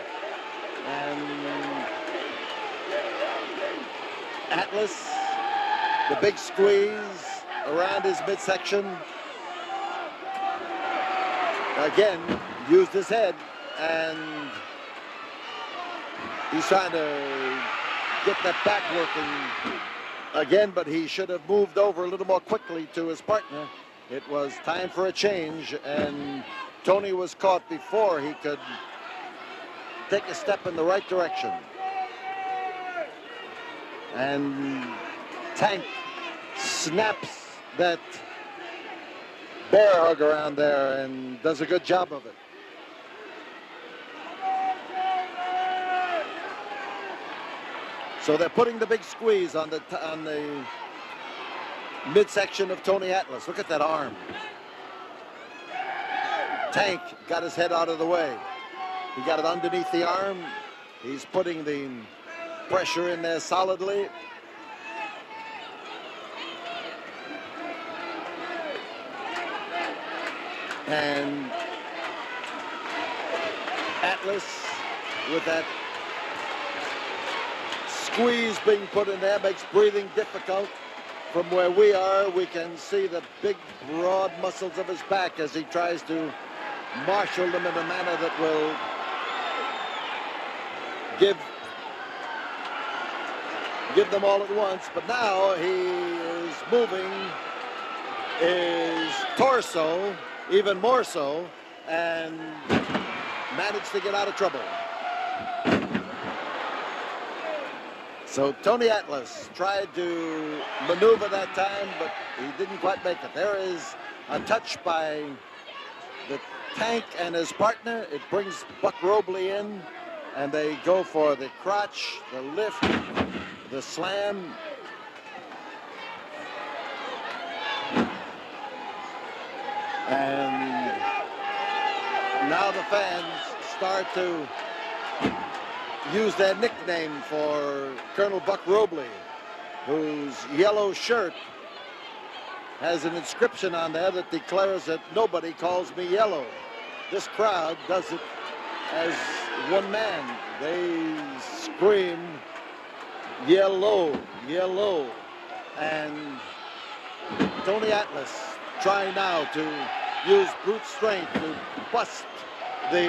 [SPEAKER 1] And Atlas, the big squeeze around his midsection. again used his head, and he's trying to get that back working again, but he should have moved over a little more quickly to his partner. It was time for a change, and Tony was caught before he could take a step in the right direction. And Tank snaps that bear hug around there and does a good job of it. So they're putting the big squeeze on the midsection of Tony Atlas. Look at that arm. Tank got his head out of the way. He got it underneath the arm. He's putting the pressure in there solidly. And Atlas, with that squeeze being put in there, makes breathing difficult. From where we are, we can see the big, broad muscles of his back as he tries to marshal them in a manner that will give them all at once. But now he is moving his torso even more so and managed to get out of trouble. So Tony Atlas tried to maneuver that time, but he didn't quite make it. There is a touch by the Tank and his partner. It brings Buck Robley in, and they go for the crotch, the lift, the slam. And now the fans start to use their nickname for Colonel Buck Robley, whose yellow shirt has an inscription on there that declares that nobody calls me yellow. This crowd does it as one man. They scream, yellow, yellow. And Tony Atlas trying now to use brute strength to bust the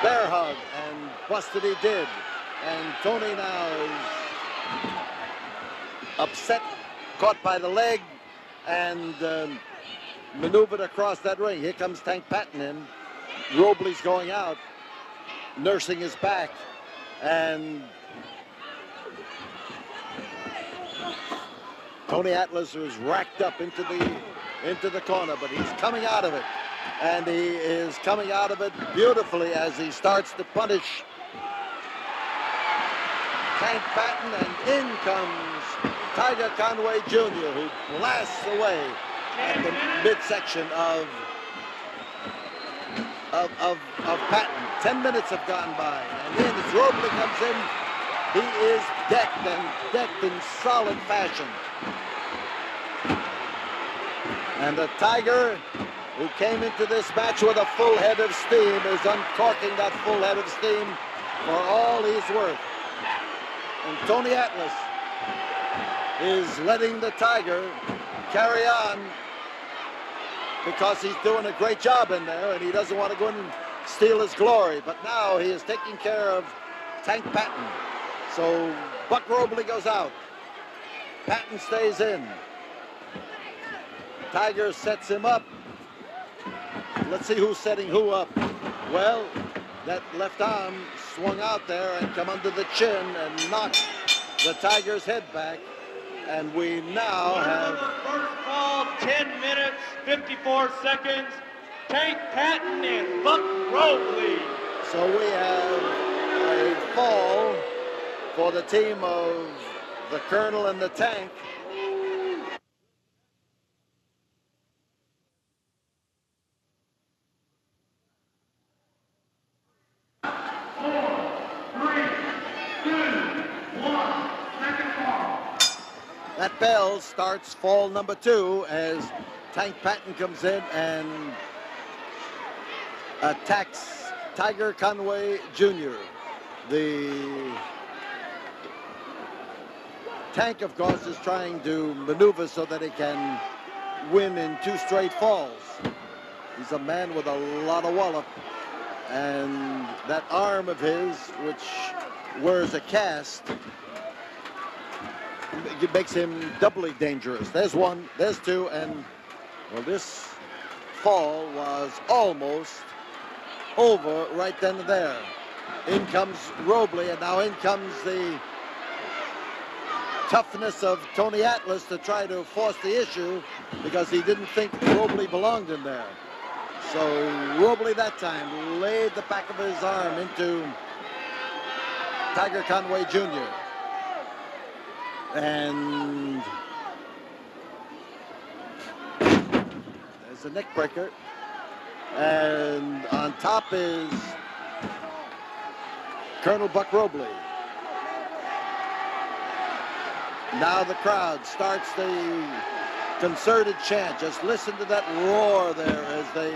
[SPEAKER 1] bear hug, and busted he did. And Tony now is upset, caught by the leg, and maneuvered across that ring. Here comes Tank Patton in. Robley's going out, nursing his back, and Tony Atlas is racked up into the corner, but he's coming out of it. And he is coming out of it beautifully as he starts to punish Tank Patton, and in comes Tiger Conway Jr., who blasts away at the midsection of Patton. 10 minutes have gone by, and then as Robley comes in, he is decked in solid fashion. And the Tiger, who came into this match with a full head of steam, is uncorking that full head of steam for all he's worth. And Tony Atlas is letting the Tiger carry on because he's doing a great job in there, and he doesn't want to go in and steal his glory. But now he is taking care of Tank Patton. So Buck Robley goes out. Patton stays in. Tiger sets him up. Let's see who's setting who up. Well, that left arm swung out there and come under the chin and knocked the Tiger's head back. And we now have...
[SPEAKER 3] First fall, 10 minutes, 54 seconds. Tank Patton and Buck Robley.
[SPEAKER 1] So we have a fall for the team of the Colonel and the Tank. That bell starts fall number 2 as Tank Patton comes in and attacks Tiger Conway Jr. The Tank, of course, is trying to maneuver so that he can win in 2 straight falls. He's a man with a lot of wallop. And that arm of his, which wears a cast, it makes him doubly dangerous. There's one, there's two, and well, this fall was almost over right then and there. In comes Robley, and now in comes the toughness of Tony Atlas to try to force the issue because he didn't think Robley belonged in there. So Robley that time laid the back of his arm into Tiger Conway Jr. And there's a neck breaker. And on top is Colonel Buck Robley. Now the crowd starts the concerted chant. Just listen to that roar there as they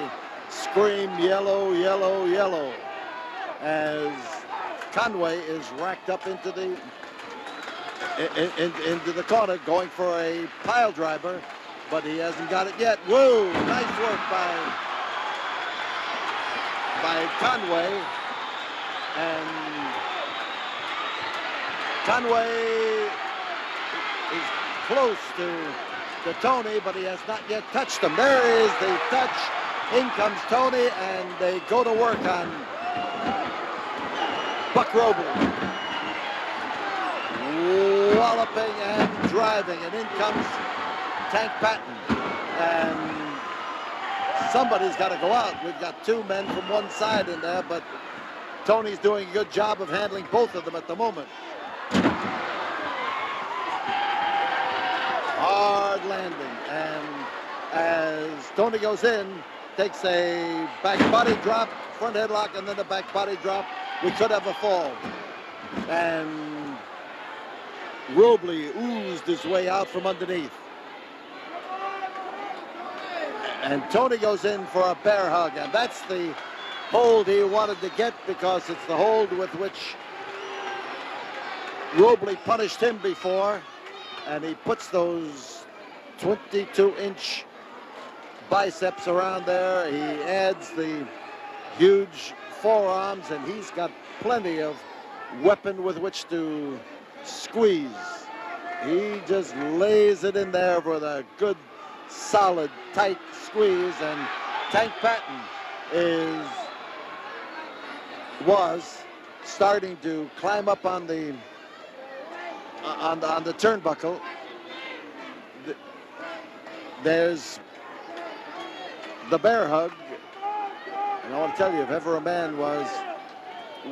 [SPEAKER 1] scream yellow, yellow, yellow. As Conway is racked up into the corner going for a pile driver, but he hasn't got it yet. Whoa, nice work by Conway. And Conway is close to Tony, but he has not yet touched him. There is the touch. In comes Tony, and they go to work on Buck Robley. Walloping and driving, and in comes Tank Patton. And somebody's got to go out. We've got two men from one side in there, but Tony's doing a good job of handling both of them at the moment. Hard landing, and as Tony goes in, takes a back body drop, front headlock, and then a back body drop. We could have a fall. And Robley oozed his way out from underneath. And Tony goes in for a bear hug, and that's the hold he wanted to get because it's the hold with which Robley punished him before. And he puts those 22-inch biceps around there. He adds the huge forearms, and he's got plenty of weapon with which to squeeze. He just lays it in there with a good, solid, tight squeeze, and Tank Patton was starting to climb up on the turnbuckle. There's the bear hug, and I want to tell you, if ever a man was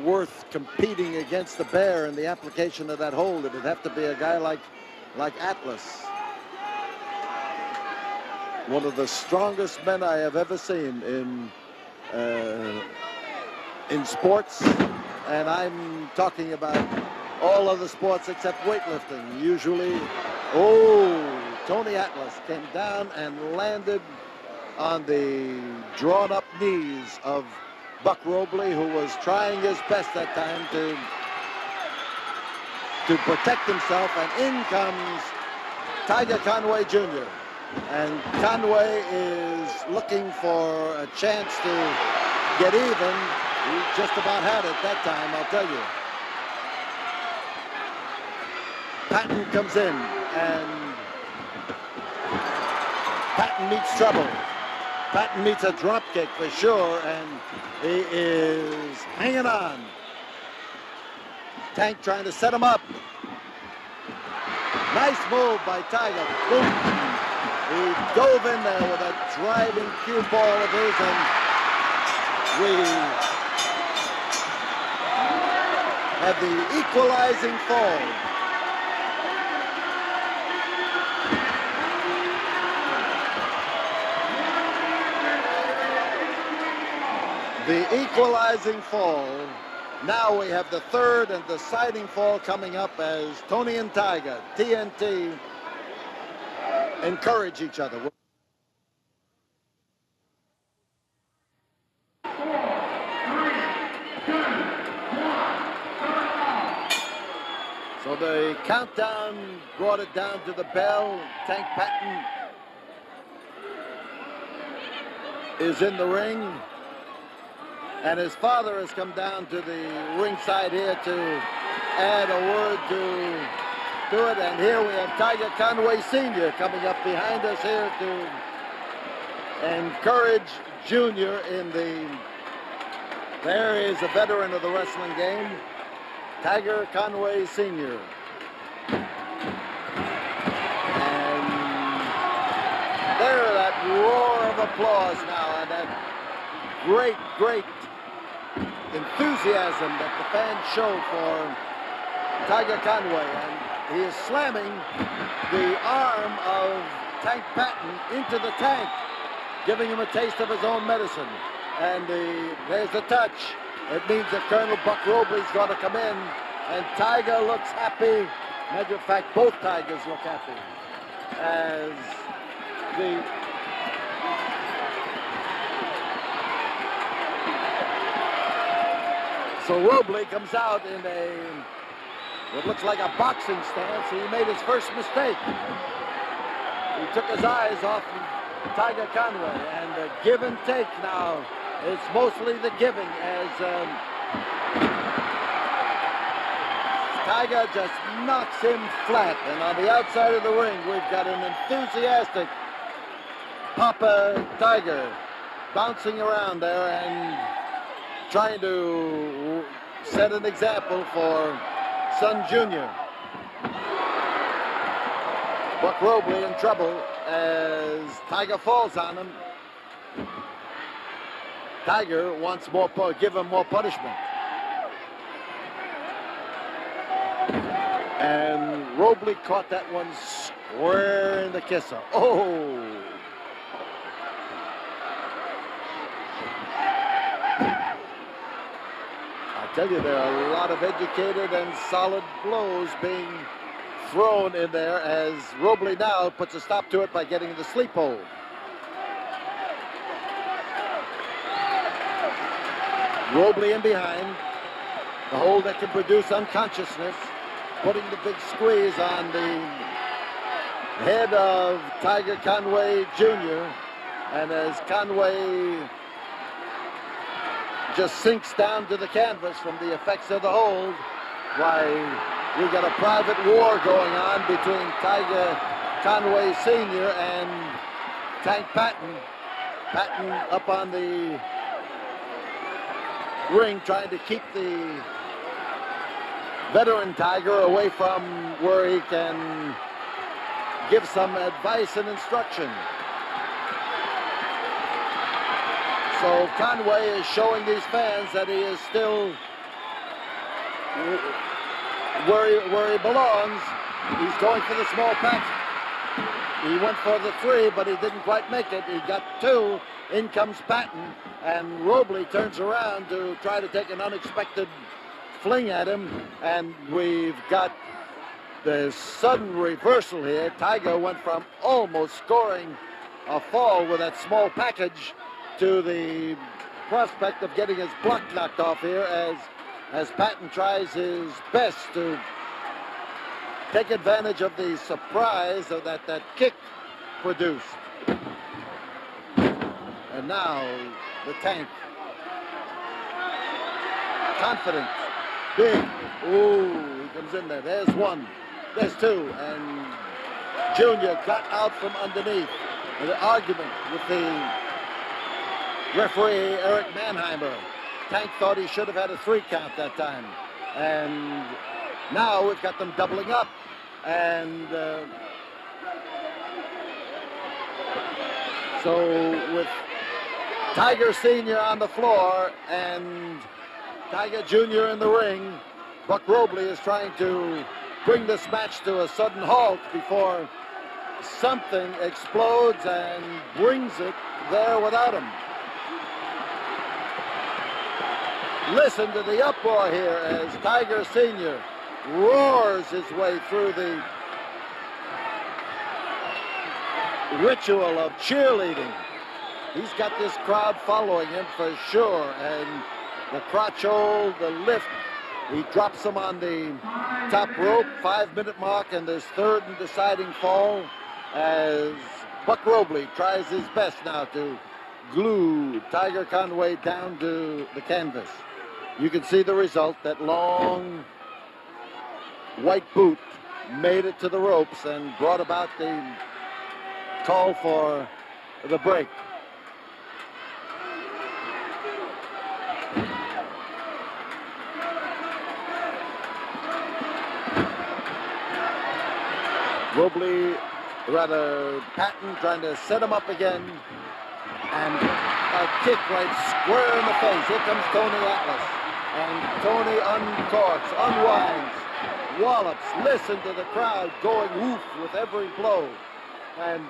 [SPEAKER 1] worth competing against the bear in the application of that hold, it would have to be a guy like Atlas. One of the strongest men I have ever seen in sports, and I'm talking about all other sports except weightlifting. Usually, Tony Atlas came down and landed on the drawn-up knees of Buck Robley, who was trying his best that time to protect himself, and in comes Tiger Conway Jr. And Conway is looking for a chance to get even. He just about had it that time, I'll tell you. Patton comes in, and Patton meets trouble. Patton meets a drop kick for sure, and he is hanging on. Tank trying to set him up. Nice move by Tiger. Boom. He dove in there with a driving cue ball of his, and we have the equalizing fall. The equalizing fall. Now we have the third and deciding fall coming up as Tony and Tiger, TNT, encourage each other. So the countdown brought it down to the bell. Tank Patton is in the ring, and his father has come down to the ringside here to add a word to it. And here we have Tiger Conway Sr. coming up behind us here to encourage Junior in the... There is a veteran of the wrestling game, Tiger Conway Sr. And there, that roar of applause now, and that great, great enthusiasm that the fans show for Tiger Conway. And he is slamming the arm of Tank Patton into the tank, giving him a taste of his own medicine. And there's the touch. It means that Colonel Buck Robley's going to come in, and Tiger looks happy. Matter of fact, both Tigers look happy as the... So Robley comes out in what looks like a boxing stance. He made his first mistake. He took his eyes off of Tiger Conway, and the give and take now. It's mostly the giving as Tiger just knocks him flat. And on the outside of the ring, we've got an enthusiastic Papa Tiger bouncing around there and trying to set an example for Son Jr. Buck Robley in trouble as Tiger falls on him. Tiger wants more, give him more punishment. And Robley caught that one square in the kisser. Oh! I tell you, there are a lot of educated and solid blows being thrown in there as Robley now puts a stop to it by getting the sleep hold. Robley in behind, the hold that can produce unconsciousness, putting the big squeeze on the head of Tiger Conway Jr. And as Conway just sinks down to the canvas from the effects of the hold, why, we got a private war going on between Tiger Conway Sr. and Tank Patton. Patton up on the ring trying to keep the veteran Tiger away from where he can give some advice and instruction. So Conway is showing these fans that he is still where he belongs. He's going for the small pack. He went for the 3, but he didn't quite make it. He got 2. In comes Patton, and Robley turns around to try to take an unexpected fling at him, and we've got the sudden reversal here. Tiger went from almost scoring a fall with that small package to the prospect of getting his block knocked off here as Patton tries his best to take advantage of the surprise of that kick produced. And now the Tank. Confident. Big. Ooh, he comes in there. There's 1. There's 2. And Junior got out from underneath. In an argument with the referee, Eric Mannheimer. Tank thought he should have had a 3 count that time. And now we've got them doubling up. And so with Tiger Sr. on the floor and Tiger Jr. in the ring, Buck Robley is trying to bring this match to a sudden halt before something explodes and brings it there without him. Listen to the uproar here as Tiger Sr. roars his way through the ritual of cheerleading. He's got this crowd following him for sure, and the crotch hold, the lift, he drops him on the top rope, 5-minute mark, and this 3rd and deciding fall as Buck Robley tries his best now to glue Tiger Conway down to the canvas. You can see the result. That long white boot made it to the ropes and brought about the call for the break. Robley, rather Patton, trying to set him up again, and a kick right square in the face. Here comes Tony Atlas, and Tony uncorks, unwinds, wallops. Listen to the crowd going woof with every blow, and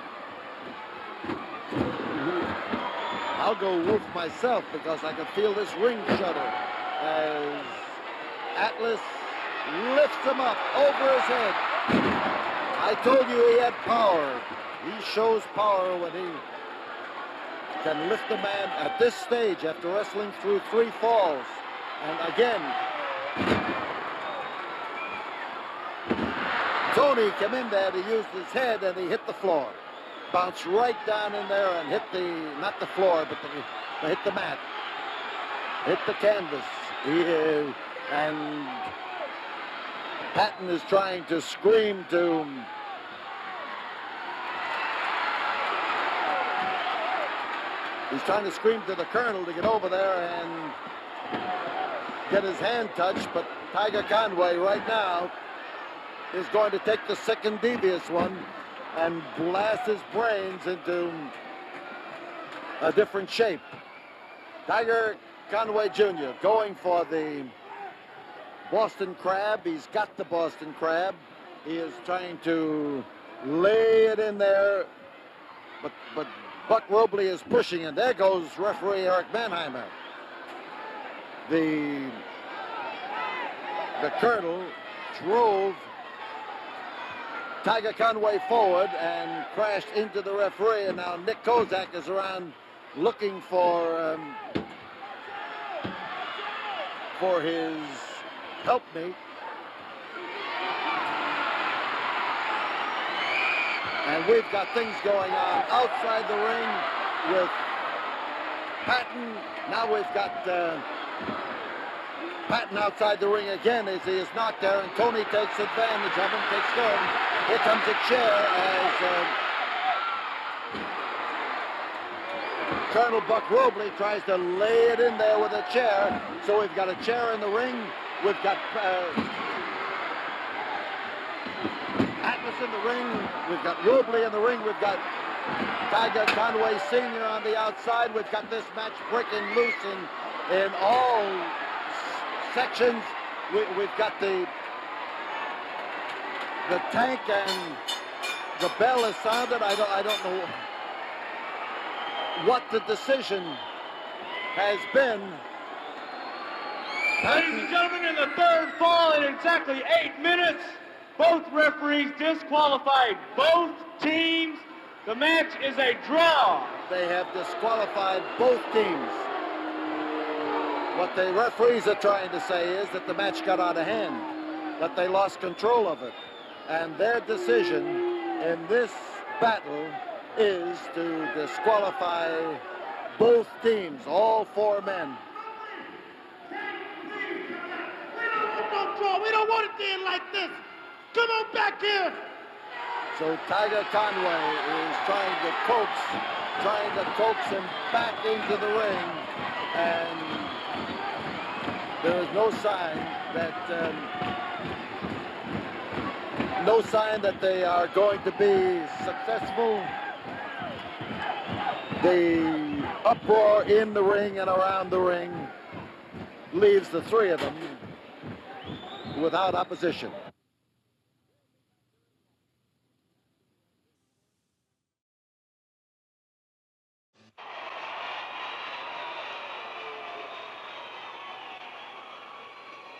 [SPEAKER 1] I'll go woof myself because I can feel this ring shudder as Atlas lifts him up over his head. I told you he had power. He shows power when he can lift a man at this stage after wrestling through 3 falls. And again, Tony came in there to use his head and he hit the floor. Bounced right down in there and hit not the floor, but hit the mat. Hit the canvas. And Patton is trying to scream to he's trying to scream to the Colonel to get over there and get his hand touched, but Tiger Conway right now is going to take the second devious one and blast his brains into a different shape. Tiger Conway Jr. going for the Boston Crab. He's got the Boston Crab. He is trying to lay it in there, but Buck Robley is pushing, and there goes referee Eric Mannheimer. The Colonel drove Tiger Conway forward and crashed into the referee, and now Nick Kozak is around looking for his helpmate. And we've got things going on outside the ring with Patton. Now we've got Patton outside the ring again as he is knocked there, and Tony takes advantage of him, takes turn. Here comes a chair as Colonel Buck Robley tries to lay it in there with a chair. So we've got a chair in the ring. We've got Atlas in the ring. We've got Robley in the ring. We've got Tiger Conway Sr. on the outside. We've got this match breaking loose in all sections. We've got the tank, and the bell is sounded. I don't know what the decision has been.
[SPEAKER 3] Ladies and gentlemen, in the third fall in exactly 8 minutes, both referees disqualified both teams. The match is a draw.
[SPEAKER 1] They have disqualified both teams. What the referees are trying to say is that the match got out of hand, that they lost control of it. And their decision in this battle is to disqualify both teams, all 4 men.
[SPEAKER 4] We don't want it to end like this. Come on back here.
[SPEAKER 1] So Tiger Conway is trying to coax him back into the ring, and there is no sign that they are going to be successful. The uproar in the ring and around the ring leaves the 3 of them without opposition.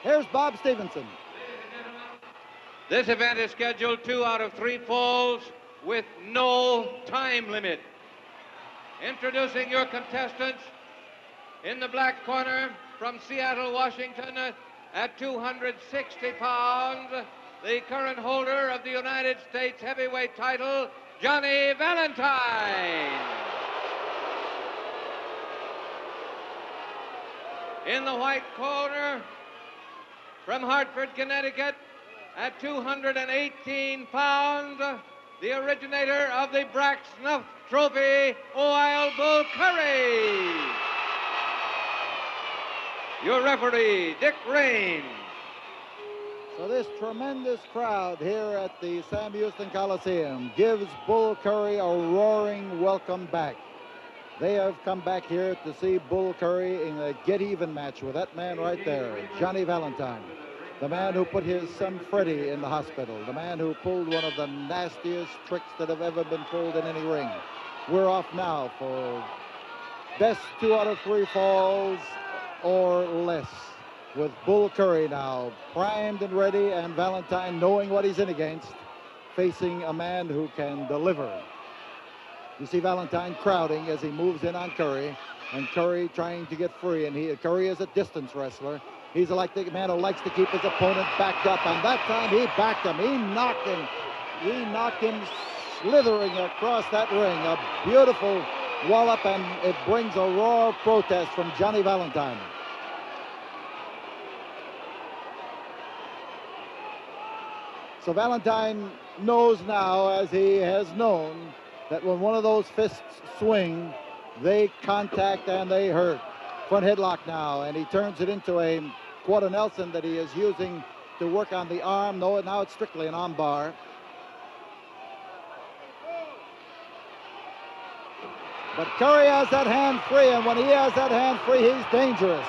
[SPEAKER 4] Here's Bob Stevenson.
[SPEAKER 2] This event is scheduled 2 out of 3 falls with no time limit. Introducing your contestants in the black corner from Seattle, Washington, at 260 pounds, the current holder of the United States heavyweight title, Johnny Valentine.
[SPEAKER 5] In the white corner, from Hartford, Connecticut, at 218 pounds, the originator of the Brack Snuff Trophy, Wild Bull Curry. Your referee, Dick Rain.
[SPEAKER 1] So this tremendous crowd here at the Sam Houston Coliseum gives Bull Curry a roaring welcome back. They have come back here to see Bull Curry in a get-even match with that man right there, Johnny Valentine, the man who put his son Freddie in the hospital, the man who pulled one of the nastiest tricks that have ever been pulled in any ring. We're off now for best 2 out of 3 falls or less, with Bull Curry now primed and ready, and Valentine knowing what he's in against, facing a man who can deliver. You see Valentine crowding as he moves in on Curry, and Curry trying to get free, and Curry is a distance wrestler. He's like the man who likes to keep his opponent backed up, and that time he backed him. He knocked him slithering across that ring. A beautiful wallop, and it brings a roar of protest from Johnny Valentine. So Valentine knows now, as he has known, that when one of those fists swing, they contact and they hurt. Front headlock now, and he turns it into a quarter Nelson that he is using to work on the arm. No, now it's strictly an arm bar. But Curry has that hand free, and when he has that hand free, he's dangerous.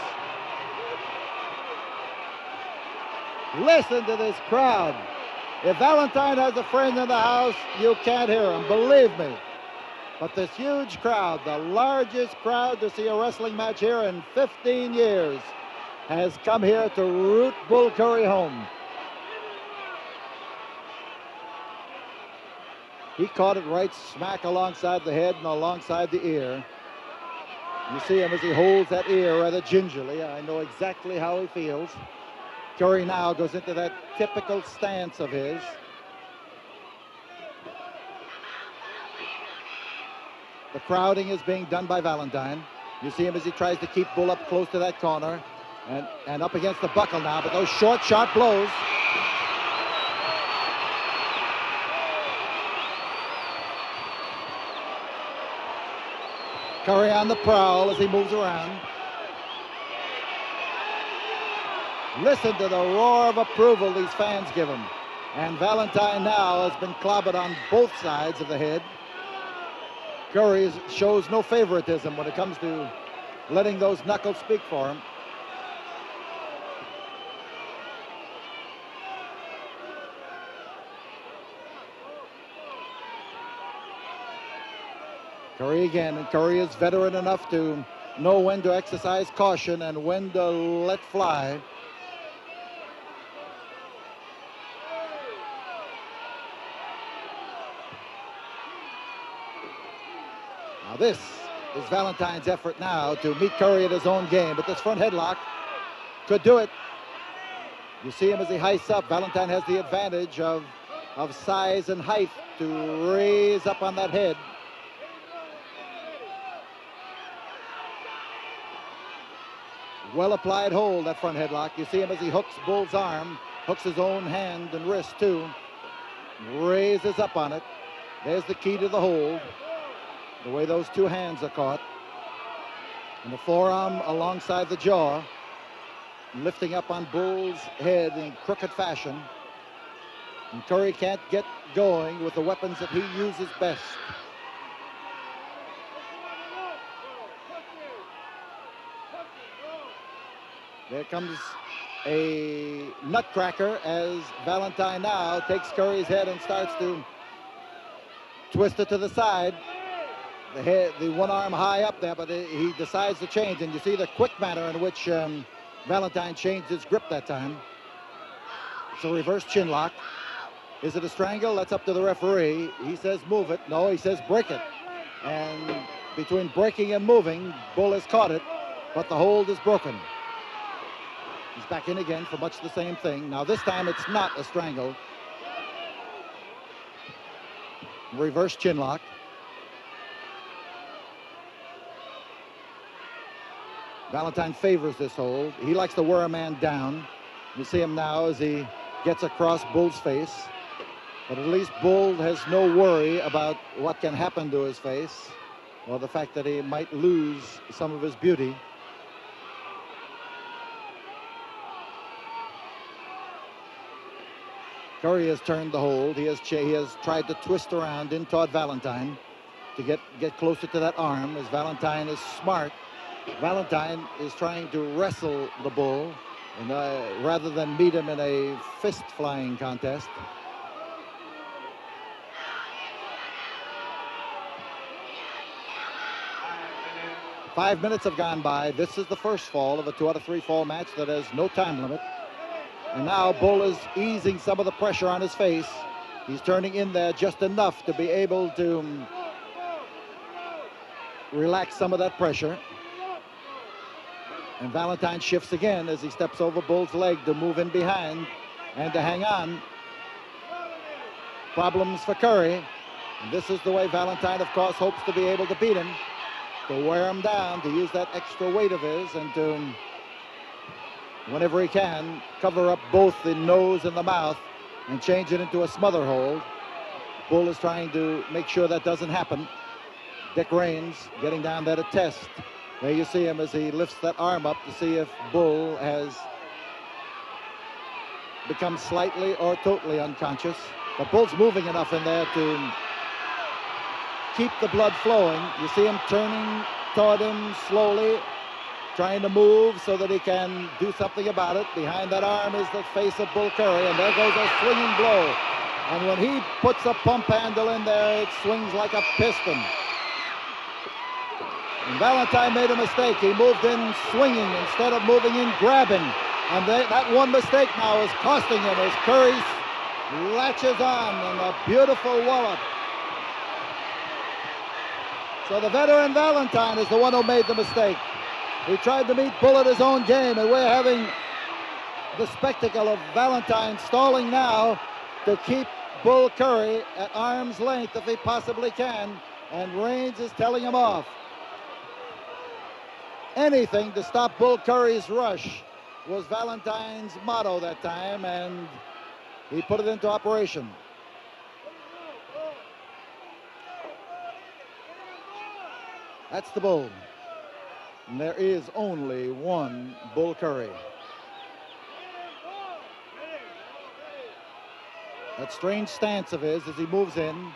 [SPEAKER 1] Listen to this crowd. If Valentine has a friend in the house, you can't hear him, believe me. But this huge crowd, the largest crowd to see a wrestling match here in 15 years, has come here to root Bull Curry home. He caught it right smack alongside the head and alongside the ear. You see him as he holds that ear rather gingerly. I know exactly how he feels. Curry now goes into that typical stance of his. The crowding is being done by Valentine. You see him as he tries to keep Bull up close to that corner and up against the buckle now, but those short, sharp blows. Curry on the prowl as he moves around. Listen to the roar of approval these fans give him. And Valentine now has been clobbered on both sides of the head. Curry shows no favoritism when it comes to letting those knuckles speak for him. Curry again, and Curry is veteran enough to know when to exercise caution and when to let fly. Now this is Valentine's effort now to meet Curry at his own game, but this front headlock could do it. You see him as he heists up. Valentine has the advantage of size and height to raise up on that head. Well applied hold, that front headlock. You see him as he hooks Bull's arm, hooks his own hand and wrist too. Raises up on it. There's the key to the hold. The way those two hands are caught. And the forearm alongside the jaw. Lifting up on Bull's head in crooked fashion. And Curry can't get going with the weapons that he uses best. There comes a nutcracker as Valentine now takes Curry's head and starts to twist it to the side. The head, the one arm high up there, but he decides to change, and you see the quick manner in which Valentine changed his grip that time. It's a reverse chin lock. Is it a strangle? That's up to the referee. He says move it. No, he says break it. And between breaking and moving, Bull has caught it, but the hold is broken. He's back in again for much the same thing. Now this time it's not a strangle. Reverse chin lock. Valentine favors this hold. He likes to wear a man down. You see him now as he gets across Bull's face. But at least Bull has no worry about what can happen to his face or the fact that he might lose some of his beauty. Curry has turned the hold. He has tried to twist around in toward Valentine to get closer to that arm, as Valentine is smart. Valentine is trying to wrestle the Bull and, rather than meet him in a fist flying contest. Five minutes have gone by. This is the first fall of a 2 out of 3 fall match that has no time limit. And now Bull is easing some of the pressure on his face. He's turning in there just enough to be able to relax some of that pressure. And Valentine shifts again as he steps over Bull's leg to move in behind and to hang on. Problems for Curry. And this is the way Valentine, of course, hopes to be able to beat him, to wear him down, to use that extra weight of his, and to, whenever he can, cover up both the nose and the mouth and change it into a smother hold. Bull is trying to make sure that doesn't happen. Dick Raines getting down there to test. There you see him as he lifts that arm up to see if Bull has become slightly or totally unconscious. But Bull's moving enough in there to keep the blood flowing. You see him turning toward him slowly, trying to move so that he can do something about it. Behind that arm is the face of Bull Curry, and there goes a swinging blow. And when he puts a pump handle in there, it swings like a piston. And Valentine made a mistake. He moved in swinging instead of moving in grabbing. And that one mistake now is costing him as Curry latches on and a beautiful wallop. So the veteran Valentine is the one who made the mistake. He tried to meet Bull at his own game, and we're having the spectacle of Valentine stalling now to keep Bull Curry at arm's length if he possibly can, and Raines is telling him off. Anything to stop Bull Curry's rush was Valentine's motto that time, and he put it into operation. That's the Bull. And there is only one Bull Curry. That strange stance of his as he moves in,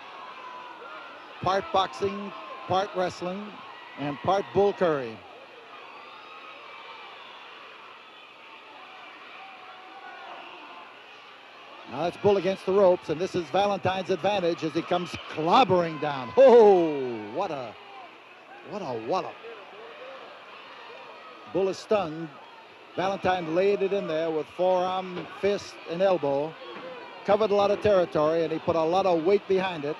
[SPEAKER 1] part boxing, part wrestling, and part Bull Curry. Now that's Bull against the ropes, and this is Valentine's advantage as he comes clobbering down. Oh, what a wallop. Bull is stunned. Valentine laid it in there with forearm, fist, and elbow. Covered a lot of territory, and he put a lot of weight behind it.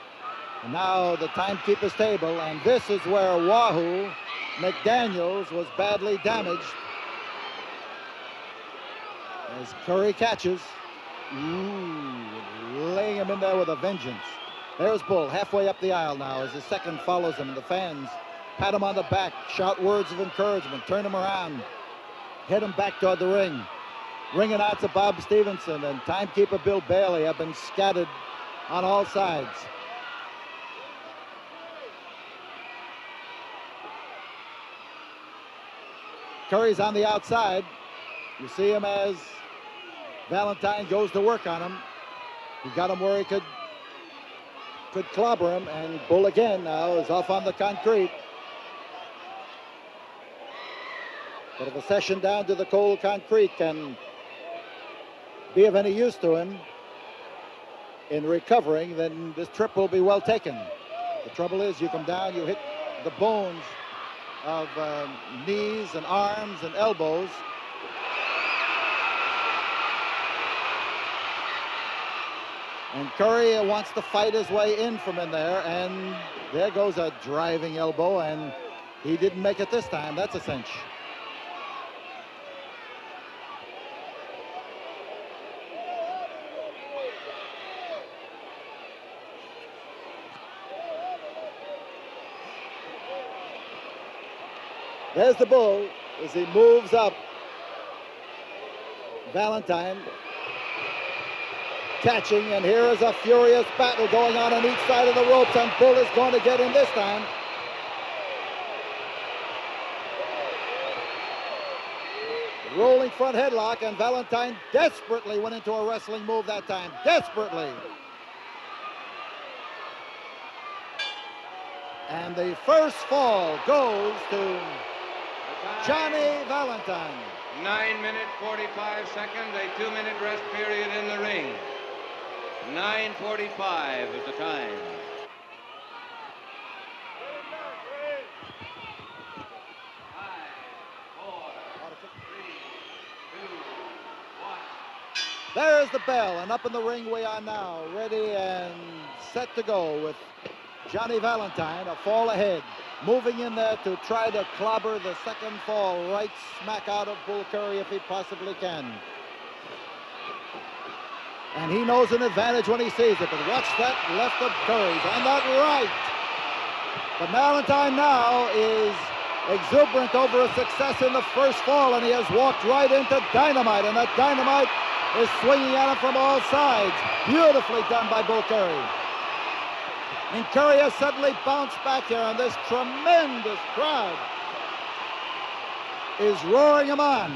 [SPEAKER 1] And now the timekeeper's table, and this is where Wahoo McDaniels was badly damaged. As Curry catches. Laying him in there with a vengeance. There's Bull halfway up the aisle now as his second follows him, and the fans pat him on the back, shout words of encouragement, turn him around, head him back toward the ring. Ring announcer Bob Stevenson and timekeeper Bill Bailey have been scattered on all sides. Curry's on the outside. You see him as Valentine goes to work on him. He got him where he could clobber him, and Bull again now is off on the concrete. But if a session down to the cold concrete can be of any use to him in recovering, then this trip will be well taken. The trouble is, you come down, you hit the bones of knees and arms and elbows. And Curry wants to fight his way in from in there, and there goes a driving elbow, and he didn't make it this time. That's a cinch. There's the Bull as he moves up. Valentine catching, and here is a furious battle going on each side of the ropes, and Bull is going to get in this time. Rolling front headlock, and Valentine desperately went into a wrestling move that time. Desperately. And the first fall goes to Johnny Valentine.
[SPEAKER 5] 9 minutes, 45 seconds, a 2-minute rest period in the ring. 9:45 is the time.
[SPEAKER 1] There's the bell, and up in the ring we are now, ready and set to go with Johnny Valentine, a fall ahead, moving in there to try to clobber the second fall right smack out of Bull Curry if he possibly can. And he knows an advantage when he sees it, but watch that left of Curry's and that right. But Valentine now is exuberant over his success in the first fall, and he has walked right into Dynamite, and that Dynamite is swinging at him from all sides. Beautifully done by Bull Curry. And Curry has suddenly bounced back here, and this tremendous crowd is roaring him on.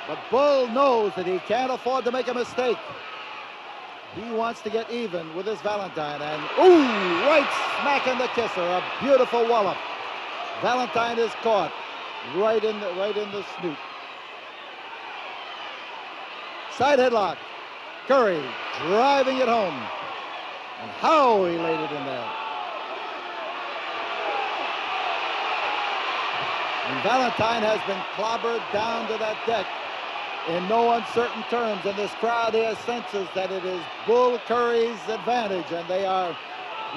[SPEAKER 1] But Bull knows that he can't afford to make a mistake. He wants to get even with his Valentine, and ooh, right smack in the kisser, a beautiful wallop. Valentine is caught right in the snoot. Side headlock. Curry driving it home. And how he laid it in there. And Valentine has been clobbered down to that deck in no uncertain terms. And this crowd here senses that it is Bull Curry's advantage, and they are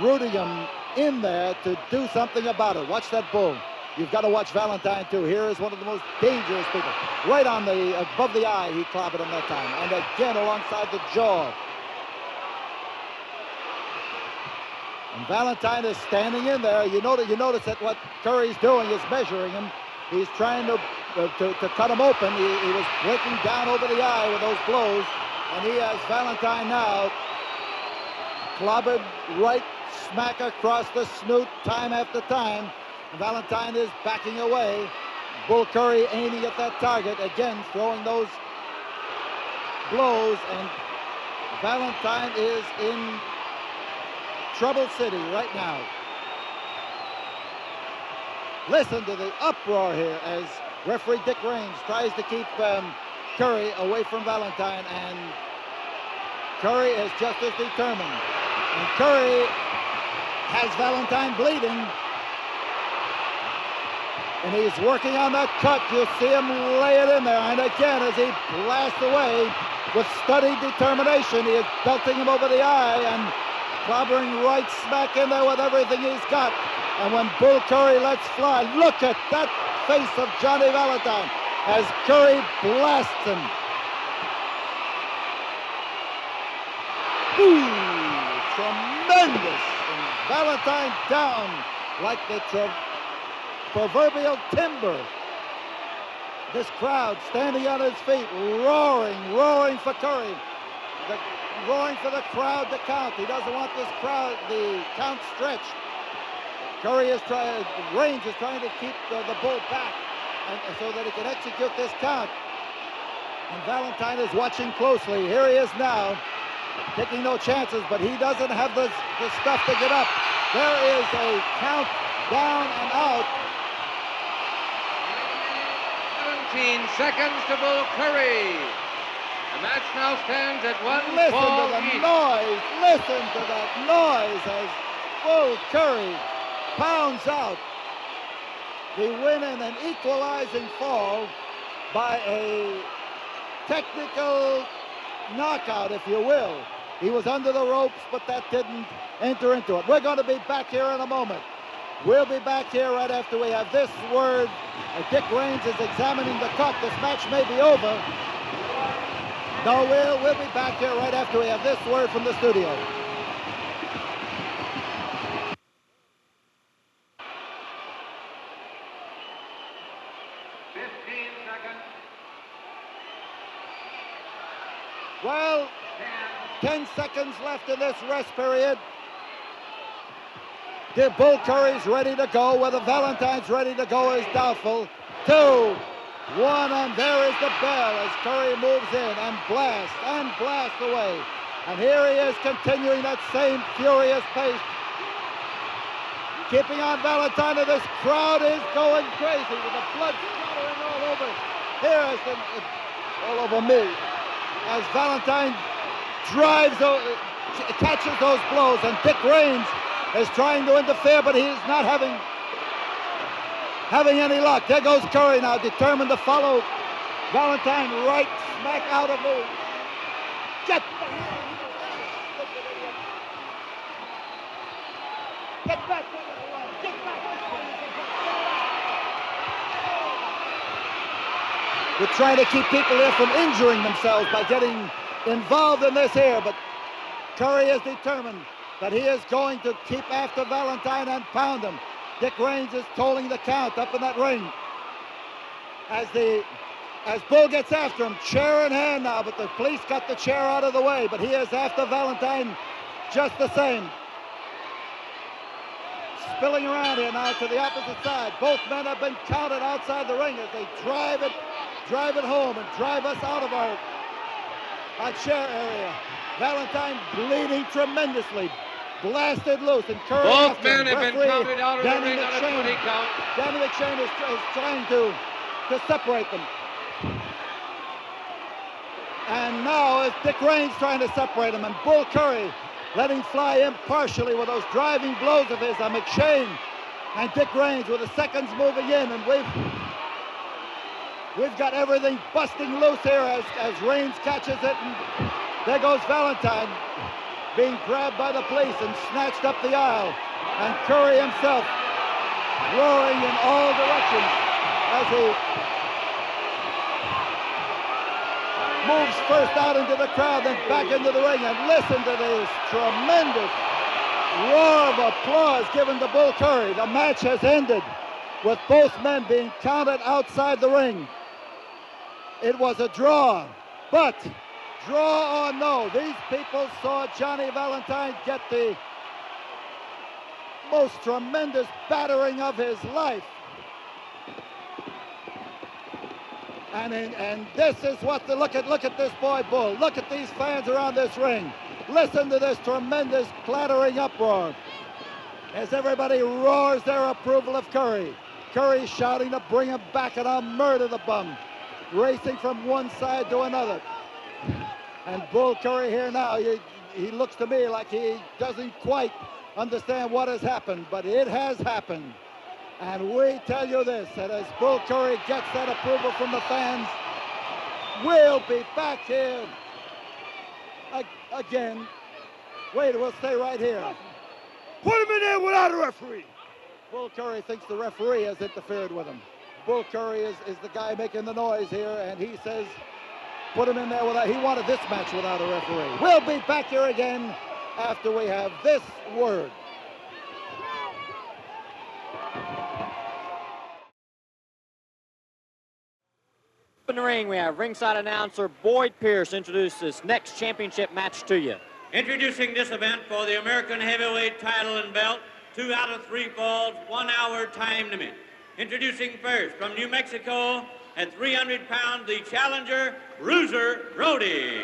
[SPEAKER 1] rooting him in there to do something about it. Watch that Bull. You've got to watch Valentine too. Here is one of the most dangerous people. Right on the above the eye, he clobbered him that time, and again alongside the jaw. And Valentine is standing in there. You notice that what Curry's doing is measuring him. He's trying to cut him open. He was breaking down over the eye with those blows, and he has Valentine now clobbered right smack across the snoot time after time. Valentine is backing away. Bull Curry aiming at that target, again throwing those blows, and Valentine is in Trouble City right now. Listen to the uproar here as referee Dick Raines tries to keep Curry away from Valentine, and Curry is just as determined. And Curry has Valentine bleeding. And he's working on that cut. You see him lay it in there. And again, as he blasts away with studied determination, he is belting him over the eye and clobbering right smack in there with everything he's got. And when Bull Curry lets fly, look at that face of Johnny Valentine as Curry blasts him. Ooh, tremendous. And Valentine down like the proverbial timber. This crowd standing on its feet, roaring for Curry, roaring for the crowd to count. He doesn't want this crowd, the count stretched. Raines is trying to keep the Bull back so that he can execute this count. And Valentine is watching closely. Here he is now, taking no chances, but he doesn't have the stuff to get up. There is a count down and out.
[SPEAKER 5] 17 seconds to Bull Curry. The match now stands at one
[SPEAKER 1] Listen
[SPEAKER 5] fall
[SPEAKER 1] to the
[SPEAKER 5] each.
[SPEAKER 1] noise. Listen to that noise as Bull Curry pounds out the win in an equalizing fall by a technical knockout, if you will. He was under the ropes, but that didn't enter into it. We're going to be back here in a moment. We'll be back here right after we have this word. Dick Raines is examining the cut. This match may be over. No, we'll be back here right after we have this word from the studio.
[SPEAKER 5] This
[SPEAKER 1] Well, 10 seconds left in this rest period. The Bull Curry's ready to go, whether Valentine's ready to go is doubtful. 2, 1, and there is the bell as Curry moves in and blasts away. And here he is continuing that same furious pace. Keeping on Valentine, and this crowd is going crazy with the blood splattering all over. Here is all over me as Valentine catches those blows, and Dick Raines is trying to interfere, but he is not having any luck. There goes Curry now, determined to follow Valentine right smack out of the... Get back! Get back! We're trying to keep people here from injuring themselves by getting involved in this here, but Curry is determined that he is going to keep after Valentine and pound him. Dick Raines is tolling the count up in that ring. As Bull gets after him, chair in hand now, but the police got the chair out of the way, but he is after Valentine just the same. Spilling around here now to the opposite side. Both men have been counted outside the ring as they drive it home and drive us out of our chair area. Valentine bleeding tremendously, blasted loose, and Curry.
[SPEAKER 5] Both men have been counted out of the ring on a 20 count.
[SPEAKER 1] Danny McShane is trying to separate them. And now it's Dick Raines trying to separate them, and Bull Curry letting fly impartially with those driving blows of his on McShane and Dick Raines with the seconds moving in, and we've got everything busting loose here as Raines catches it, and there goes Valentine being grabbed by the police and snatched up the aisle, and Curry himself roaring in all directions as he moves first out into the crowd, then back into the ring. And listen to this tremendous roar of applause given to Bull Curry. The match has ended with both men being counted outside the ring. It was a draw, but draw or no, these people saw Johnny Valentine get the most tremendous battering of his life. And this is what look at this boy Bull. Look at these fans around this ring. Listen to this tremendous clattering uproar as everybody roars their approval of Curry. Curry shouting to bring him back and I'll murder the bum, racing from one side to another. And Bull Curry here now, he looks to me like he doesn't quite understand what has happened, but it has happened. And we tell you this, that as Bull Curry gets that approval from the fans, we'll be back here again. Wait, we'll stay right here.
[SPEAKER 4] Put him in there without a referee.
[SPEAKER 1] Bull Curry thinks the referee has interfered with him. Bull Curry is the guy making the noise here, and he says, put him in there without, he wanted this match without a referee. We'll be back here again after we have this word.
[SPEAKER 6] In the ring, we have ringside announcer Boyd Pierce introduce this next championship match to you.
[SPEAKER 2] Introducing this event for the American heavyweight title and belt, 2 out of 3 falls, 1 hour time limit. Introducing first from New Mexico at 300 pounds, the challenger, Bruiser Brody.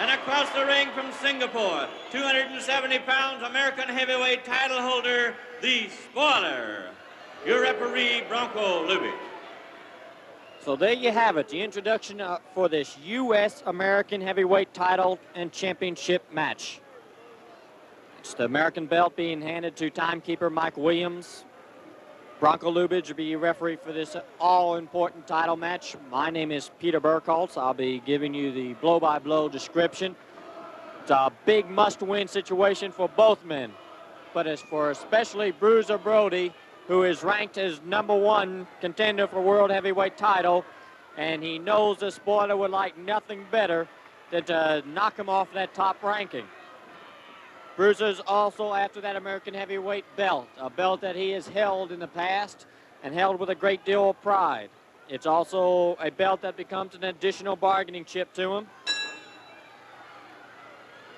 [SPEAKER 2] And across the ring from Singapore, 270 pounds, American heavyweight title holder, the Spoiler, your referee, Bronco Lubitsch.
[SPEAKER 6] So there you have it, the introduction for this U.S. American heavyweight title and championship match. It's the American belt being handed to timekeeper Mike Williams. Bronco Lubitsch will be your referee for this all-important title match. My name is Peter Burkholz. I'll be giving you the blow-by-blow description. It's a big must-win situation for both men, but it's for especially Bruiser Brody, who is ranked as #1 contender for world heavyweight title, and he knows the Spoiler would like nothing better than to knock him off that top ranking. Bruiser's also after that American heavyweight belt, a belt that he has held in the past and held with a great deal of pride. It's also a belt that becomes an additional bargaining chip to him.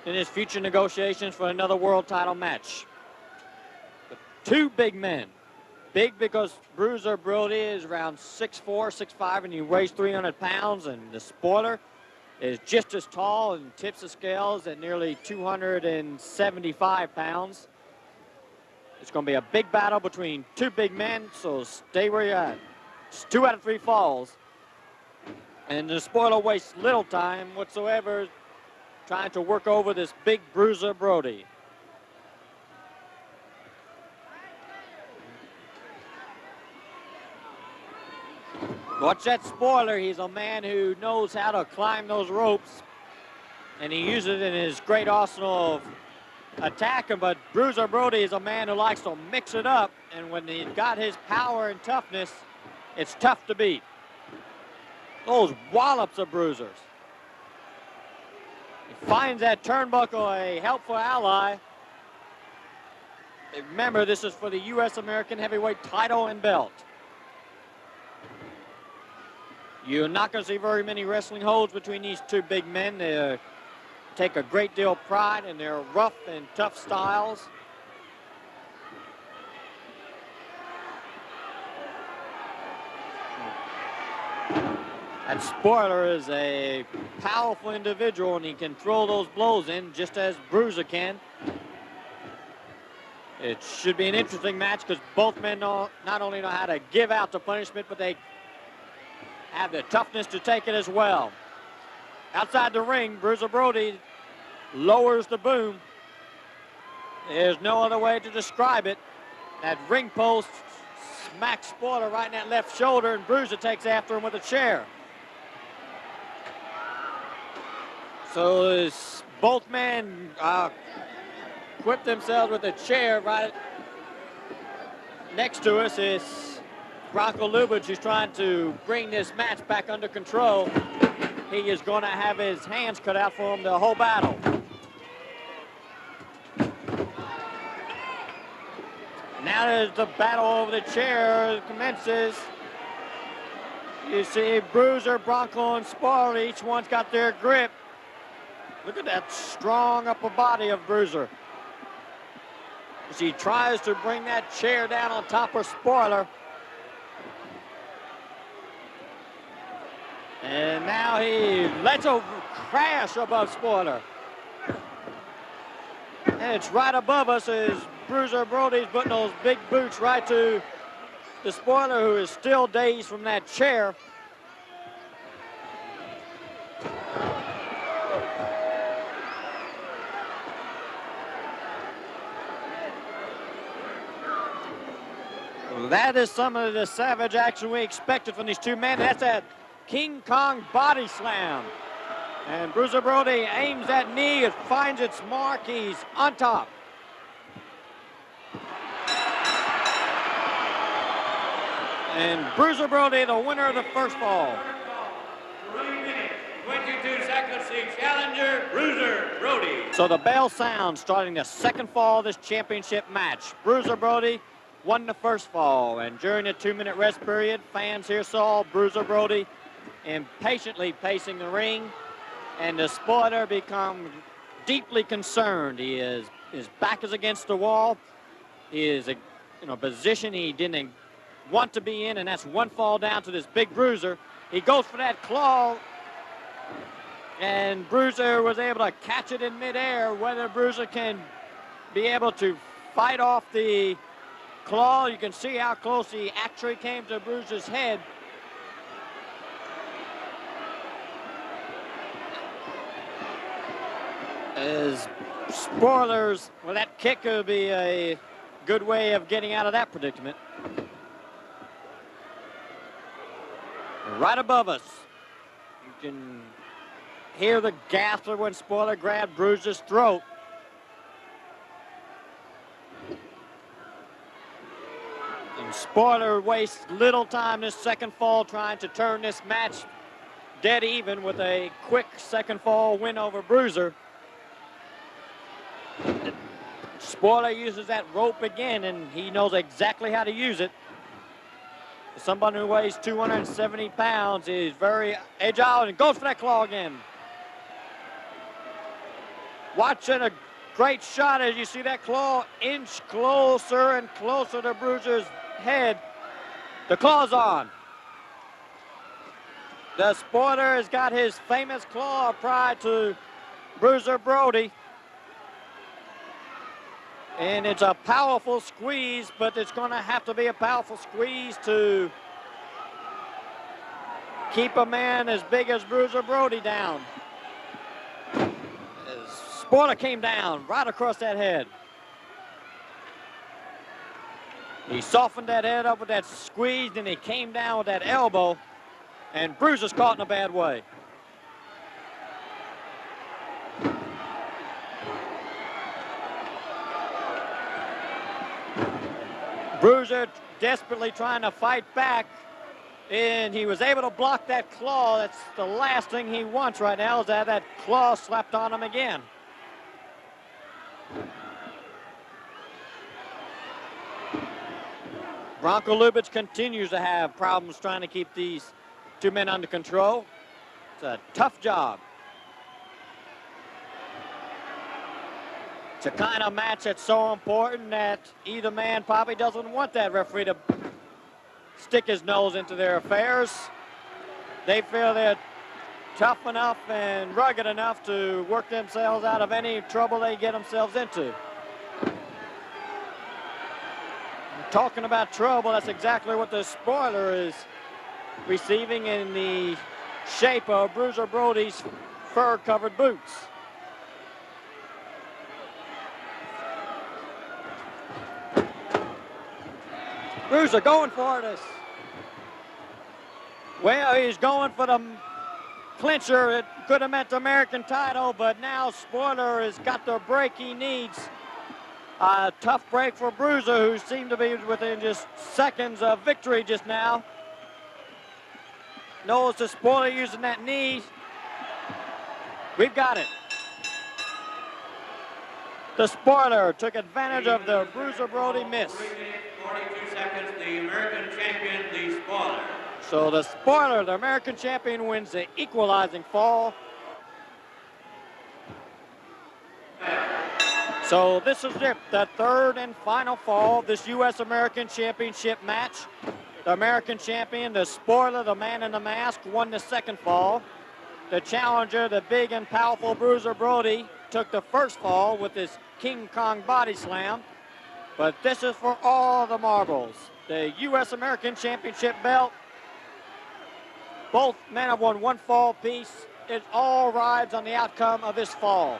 [SPEAKER 6] in his future negotiations for another world title match. The two big men. Big because Bruiser Brody is around 6'4", 6'5", and he weighs 300 pounds, and the spoiler is just as tall and tips the scales at nearly 275 pounds. It's going to be a big battle between two big men, so stay where you're at. It's 2 out of 3 falls. And the spoiler wastes little time whatsoever trying to work over this big Bruiser Brody. Watch that spoiler. He's a man who knows how to climb those ropes, and he uses it in his great arsenal of attacking. But Bruiser Brody is a man who likes to mix it up, and when he's got his power and toughness, it's tough to beat. Those wallops of Bruisers. He finds that turnbuckle a helpful ally. Remember, this is for the U.S. American Heavyweight title and belt. You're not going to see very many wrestling holds between these two big men. They take a great deal of pride in their rough and tough styles. That spoiler is a powerful individual, and he can throw those blows in just as Bruiser can. It should be an interesting match because both men not only know how to give out the punishment, but they have the toughness to take it as well. Outside the ring, Bruiser Brody lowers the boom. There's no other way to describe it. That ring post smacks Spoiler right in that left shoulder, and Bruiser takes after him with a chair. So both men equip themselves with a chair. Right next to us is Bronco Lubitsch, who's trying to bring this match back under control. He is going to have his hands cut out for him the whole battle. Now as the battle over the chair commences, you see Bruiser, Bronco, and Spoiler, each one's got their grip. Look at that strong upper body of Bruiser. As he tries to bring that chair down on top of Spoiler. And now he lets a crash above Spoiler. And it's right above us as Bruiser Brody's putting those big boots right to the Spoiler, who is still dazed from that chair. That is some of the savage action we expected from these two men. That's that King Kong body slam. And Bruiser Brody aims that knee, it finds its mark, he's on top. And Bruiser Brody, the winner of the first fall.
[SPEAKER 2] 3 minutes, 22 seconds, the challenger, Bruiser Brody.
[SPEAKER 6] So the bell sounds starting the second fall of this championship match. Bruiser Brody won the first fall, and during the 2-minute rest period, fans here saw Bruiser Brody impatiently pacing the ring, and the Spoiler become deeply concerned. His back is against the wall. He is in a position he didn't want to be in, and that's one fall down to this big Bruiser. He goes for that claw, and Bruiser was able to catch it in midair. Whether Bruiser can be able to fight off the claw, you can see how close he actually came to Bruiser's head. As Spoilers, well, that kick would be a good way of getting out of that predicament. Right above us, you can hear the gasper when Spoiler grabbed Bruiser's throat. And Spoiler wastes little time this second fall trying to turn this match dead even with a quick second fall win over Bruiser. Spoiler uses that rope again, and he knows exactly how to use it. Someone who weighs 270 pounds is very agile and goes for that claw again. watching a great shot as you see that claw inch closer and closer to Bruiser's head. The claw's on. The spoiler has got his famous claw applied to Bruiser Brody. And it's a powerful squeeze, but it's going to have to be a powerful squeeze to keep a man as big as Bruiser Brody down. Spoiler came down right across that head. He softened that head up with that squeeze, and he came down with that elbow, and Bruiser's caught in a bad way. Bruiser desperately trying to fight back, and he was able to block that claw. That's the last thing he wants right now, is to have that claw slapped on him again. Branko Lubich continues to have problems trying to keep these two men under control. It's a tough job. It's a kind of match that's so important that either man probably doesn't want that referee to stick his nose into their affairs. They feel they're tough enough and rugged enough to work themselves out of any trouble they get themselves into. Talking about trouble, that's exactly what the spoiler is receiving in the shape of Bruiser Brody's fur-covered boots. Bruiser going for this. Well, he's going for the clincher. It could have meant the American title, but now Spoiler has got the break he needs. A tough break for Bruiser, who seemed to be within just seconds of victory just now. Knows the Spoiler using that knee. We've got it. The Spoiler took advantage of the Bruiser Brody miss.
[SPEAKER 2] 42 seconds, the American champion, the Spoiler.
[SPEAKER 6] So the Spoiler, the American champion, wins the equalizing fall. So this is it, the third and final fall of this U.S. American Championship match. The American champion, the Spoiler, the man in the mask, won the second fall. The challenger, the big and powerful Bruiser Brody, took the first fall with his King Kong body slam. But this is for all the marbles. The U.S. American Championship belt. Both men have won one fall apiece. It all rides on the outcome of this fall.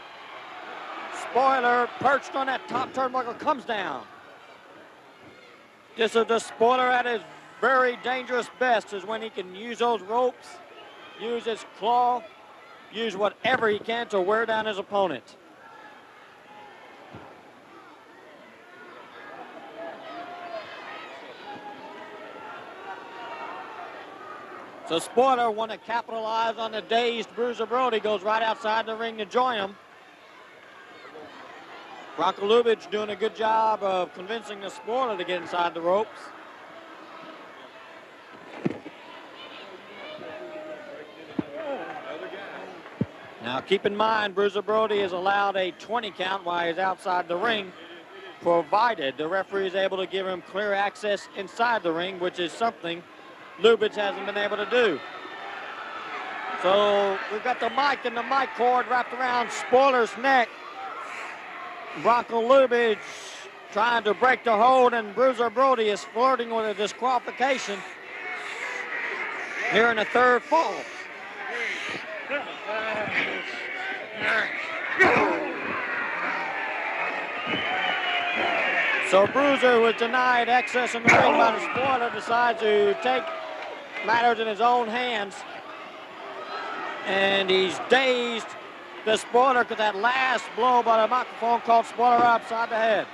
[SPEAKER 6] Spoiler, perched on that top turnbuckle, comes down. This is the Spoiler at his very dangerous best, is when he can use those ropes, use his claw, use whatever he can to wear down his opponent. So Spoiler want to capitalize on the dazed Bruiser Brody, goes right outside the ring to join him. Branko Lubich doing a good job of convincing the Spoiler to get inside the ropes. Now keep in mind, Bruiser Brody is allowed a 20 count while he's outside the ring, provided the referee is able to give him clear access inside the ring, which is something Lubich hasn't been able to do. So we've got the mic and the mic cord wrapped around Spoiler's neck. Branko Lubich trying to break the hold, and Bruiser Brody is flirting with a disqualification here in the third fall. So Bruiser, who was denied access in the ring by the Spoiler, decides to take matters in his own hands. And he's dazed. The Spoiler, because that last blow by the microphone called Spoiler upside the head.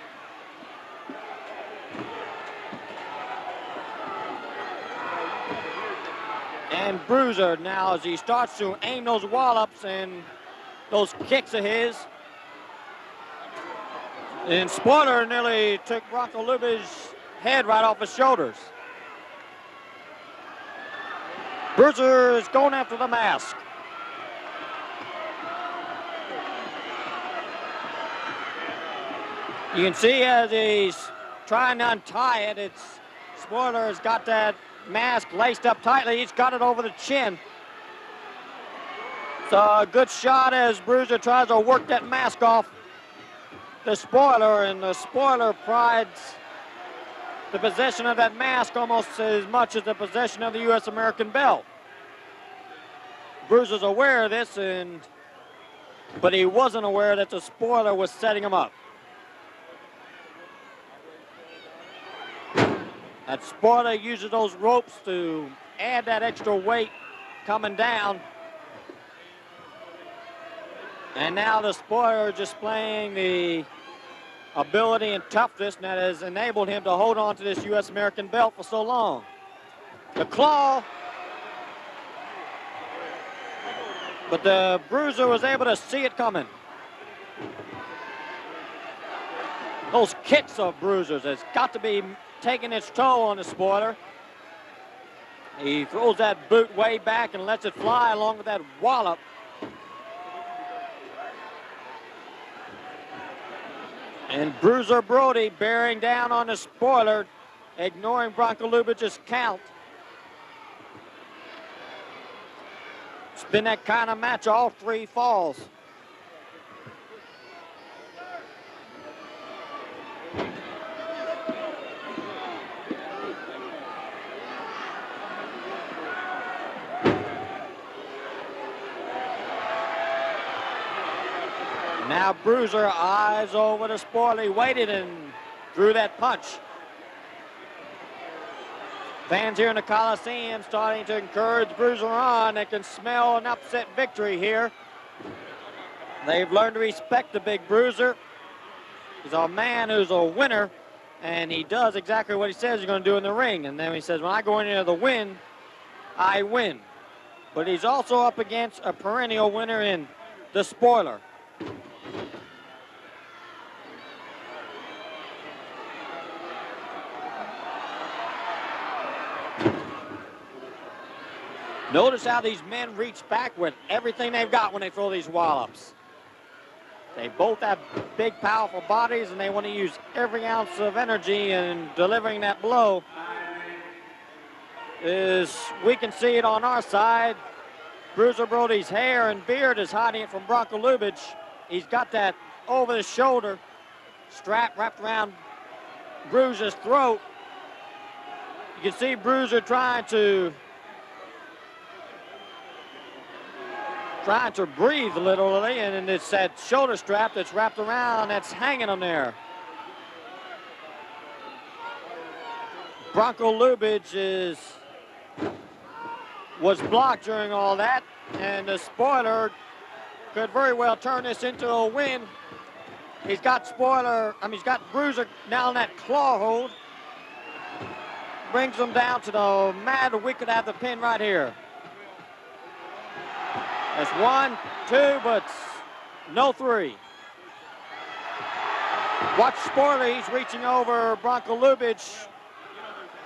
[SPEAKER 6] And Bruiser now, as he starts to aim those wallops and those kicks of his. And Spoiler nearly took Branko Lubich's head right off his shoulders. Bruiser is going after the mask. You can see as he's trying to untie it, it's Spoiler has got that mask laced up tightly. He's got it over the chin. So a good shot as Bruiser tries to work that mask off the Spoiler, and the Spoiler prides the possession of that mask almost as much as the possession of the U.S. American belt. Bruiser's aware of this, but he wasn't aware that the Spoiler was setting him up. That Spoiler uses those ropes to add that extra weight coming down. And now the Spoiler displaying the ability and toughness that has enabled him to hold on to this U.S. American belt for so long. The claw, but the Bruiser was able to see it coming. Those kicks of Bruisers has got to be taking its toll on the Spoiler. He throws that boot way back and lets it fly along with that wallop. And Bruiser Brody bearing down on the Spoiler, ignoring Bronco Lubitsch's count. It's been that kind of match, all three falls. Now Bruiser eyes over the Spoiler. He waited and drew that punch. Fans here in the Coliseum starting to encourage Bruiser on. They can smell an upset victory here. They've learned to respect the big Bruiser. He's a man who's a winner, and he does exactly what he says he's going to do in the ring. And then he says, when I go in here to win, I win. But he's also up against a perennial winner in the Spoiler. Notice how these men reach back with everything they've got when they throw these wallops. They both have big, powerful bodies, and they want to use every ounce of energy in delivering that blow. We can see it on our side. Bruiser Brody's hair and beard is hiding it from Bronco Lubitsch. He's got that over-the-shoulder strap wrapped around Bruiser's throat. You can see Bruiser trying to breathe literally, and it's that shoulder strap that's wrapped around that's hanging him there. Bronco Lubitsch was blocked during all that, and the Spoiler could very well turn this into a win. He's got Bruiser now in that claw hold. Brings him down to the mat. We could have the pin right here. That's 1, 2, but no 3. Watch Spoiler, he's reaching over Bronco Lubitsch,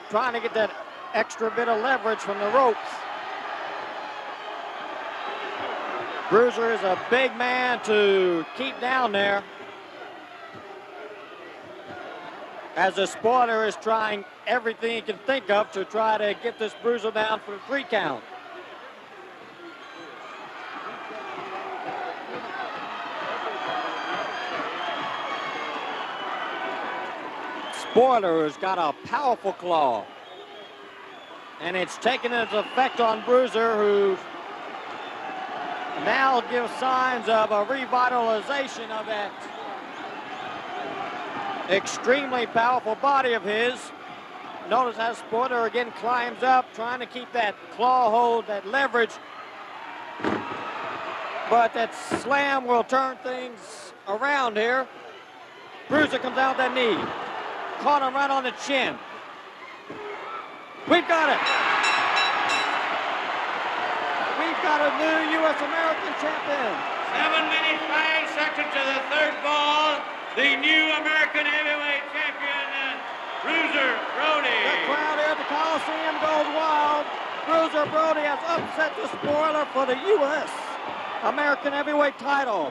[SPEAKER 6] trying to get that extra bit of leverage from the ropes. Bruiser is a big man to keep down there, as the Spoiler is trying everything he can think of to try to get this Bruiser down for the 3 count. Spoiler has got a powerful claw, and it's taken its effect on Bruiser, who now gives signs of a revitalization of that extremely powerful body of his. Notice how Spoiler again climbs up, trying to keep that claw hold, that leverage. But that slam will turn things around here. Bruiser comes out with that knee. Caught him right on the chin. We've got it. We've got a new U.S. American champion.
[SPEAKER 2] 7 minutes, 5 seconds to the 3rd ball. The new American heavyweight champion, Bruiser Brody.
[SPEAKER 6] The crowd here at the Coliseum goes wild. Bruiser Brody has upset the Spoiler for the U.S. American heavyweight title.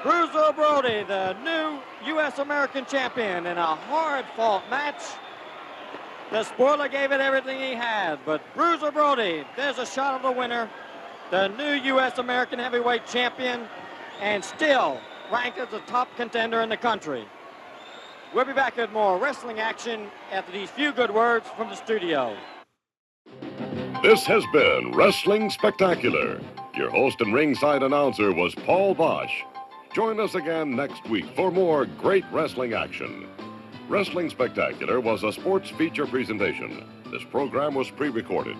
[SPEAKER 6] Bruiser Brody, the new U.S. American champion, in a hard-fought match. The spoiler gave it everything he had, but Bruiser Brody, there's a shot of the winner, the new U.S. American heavyweight champion, and still ranked as a top contender in the country. We'll be back with more wrestling action after these few good words from the studio.
[SPEAKER 7] This has been Wrestling Spectacular. Your host and ringside announcer was Paul Bosch. Join us again next week for more great wrestling action. Wrestling Spectacular was a sports feature presentation. This program was pre-recorded.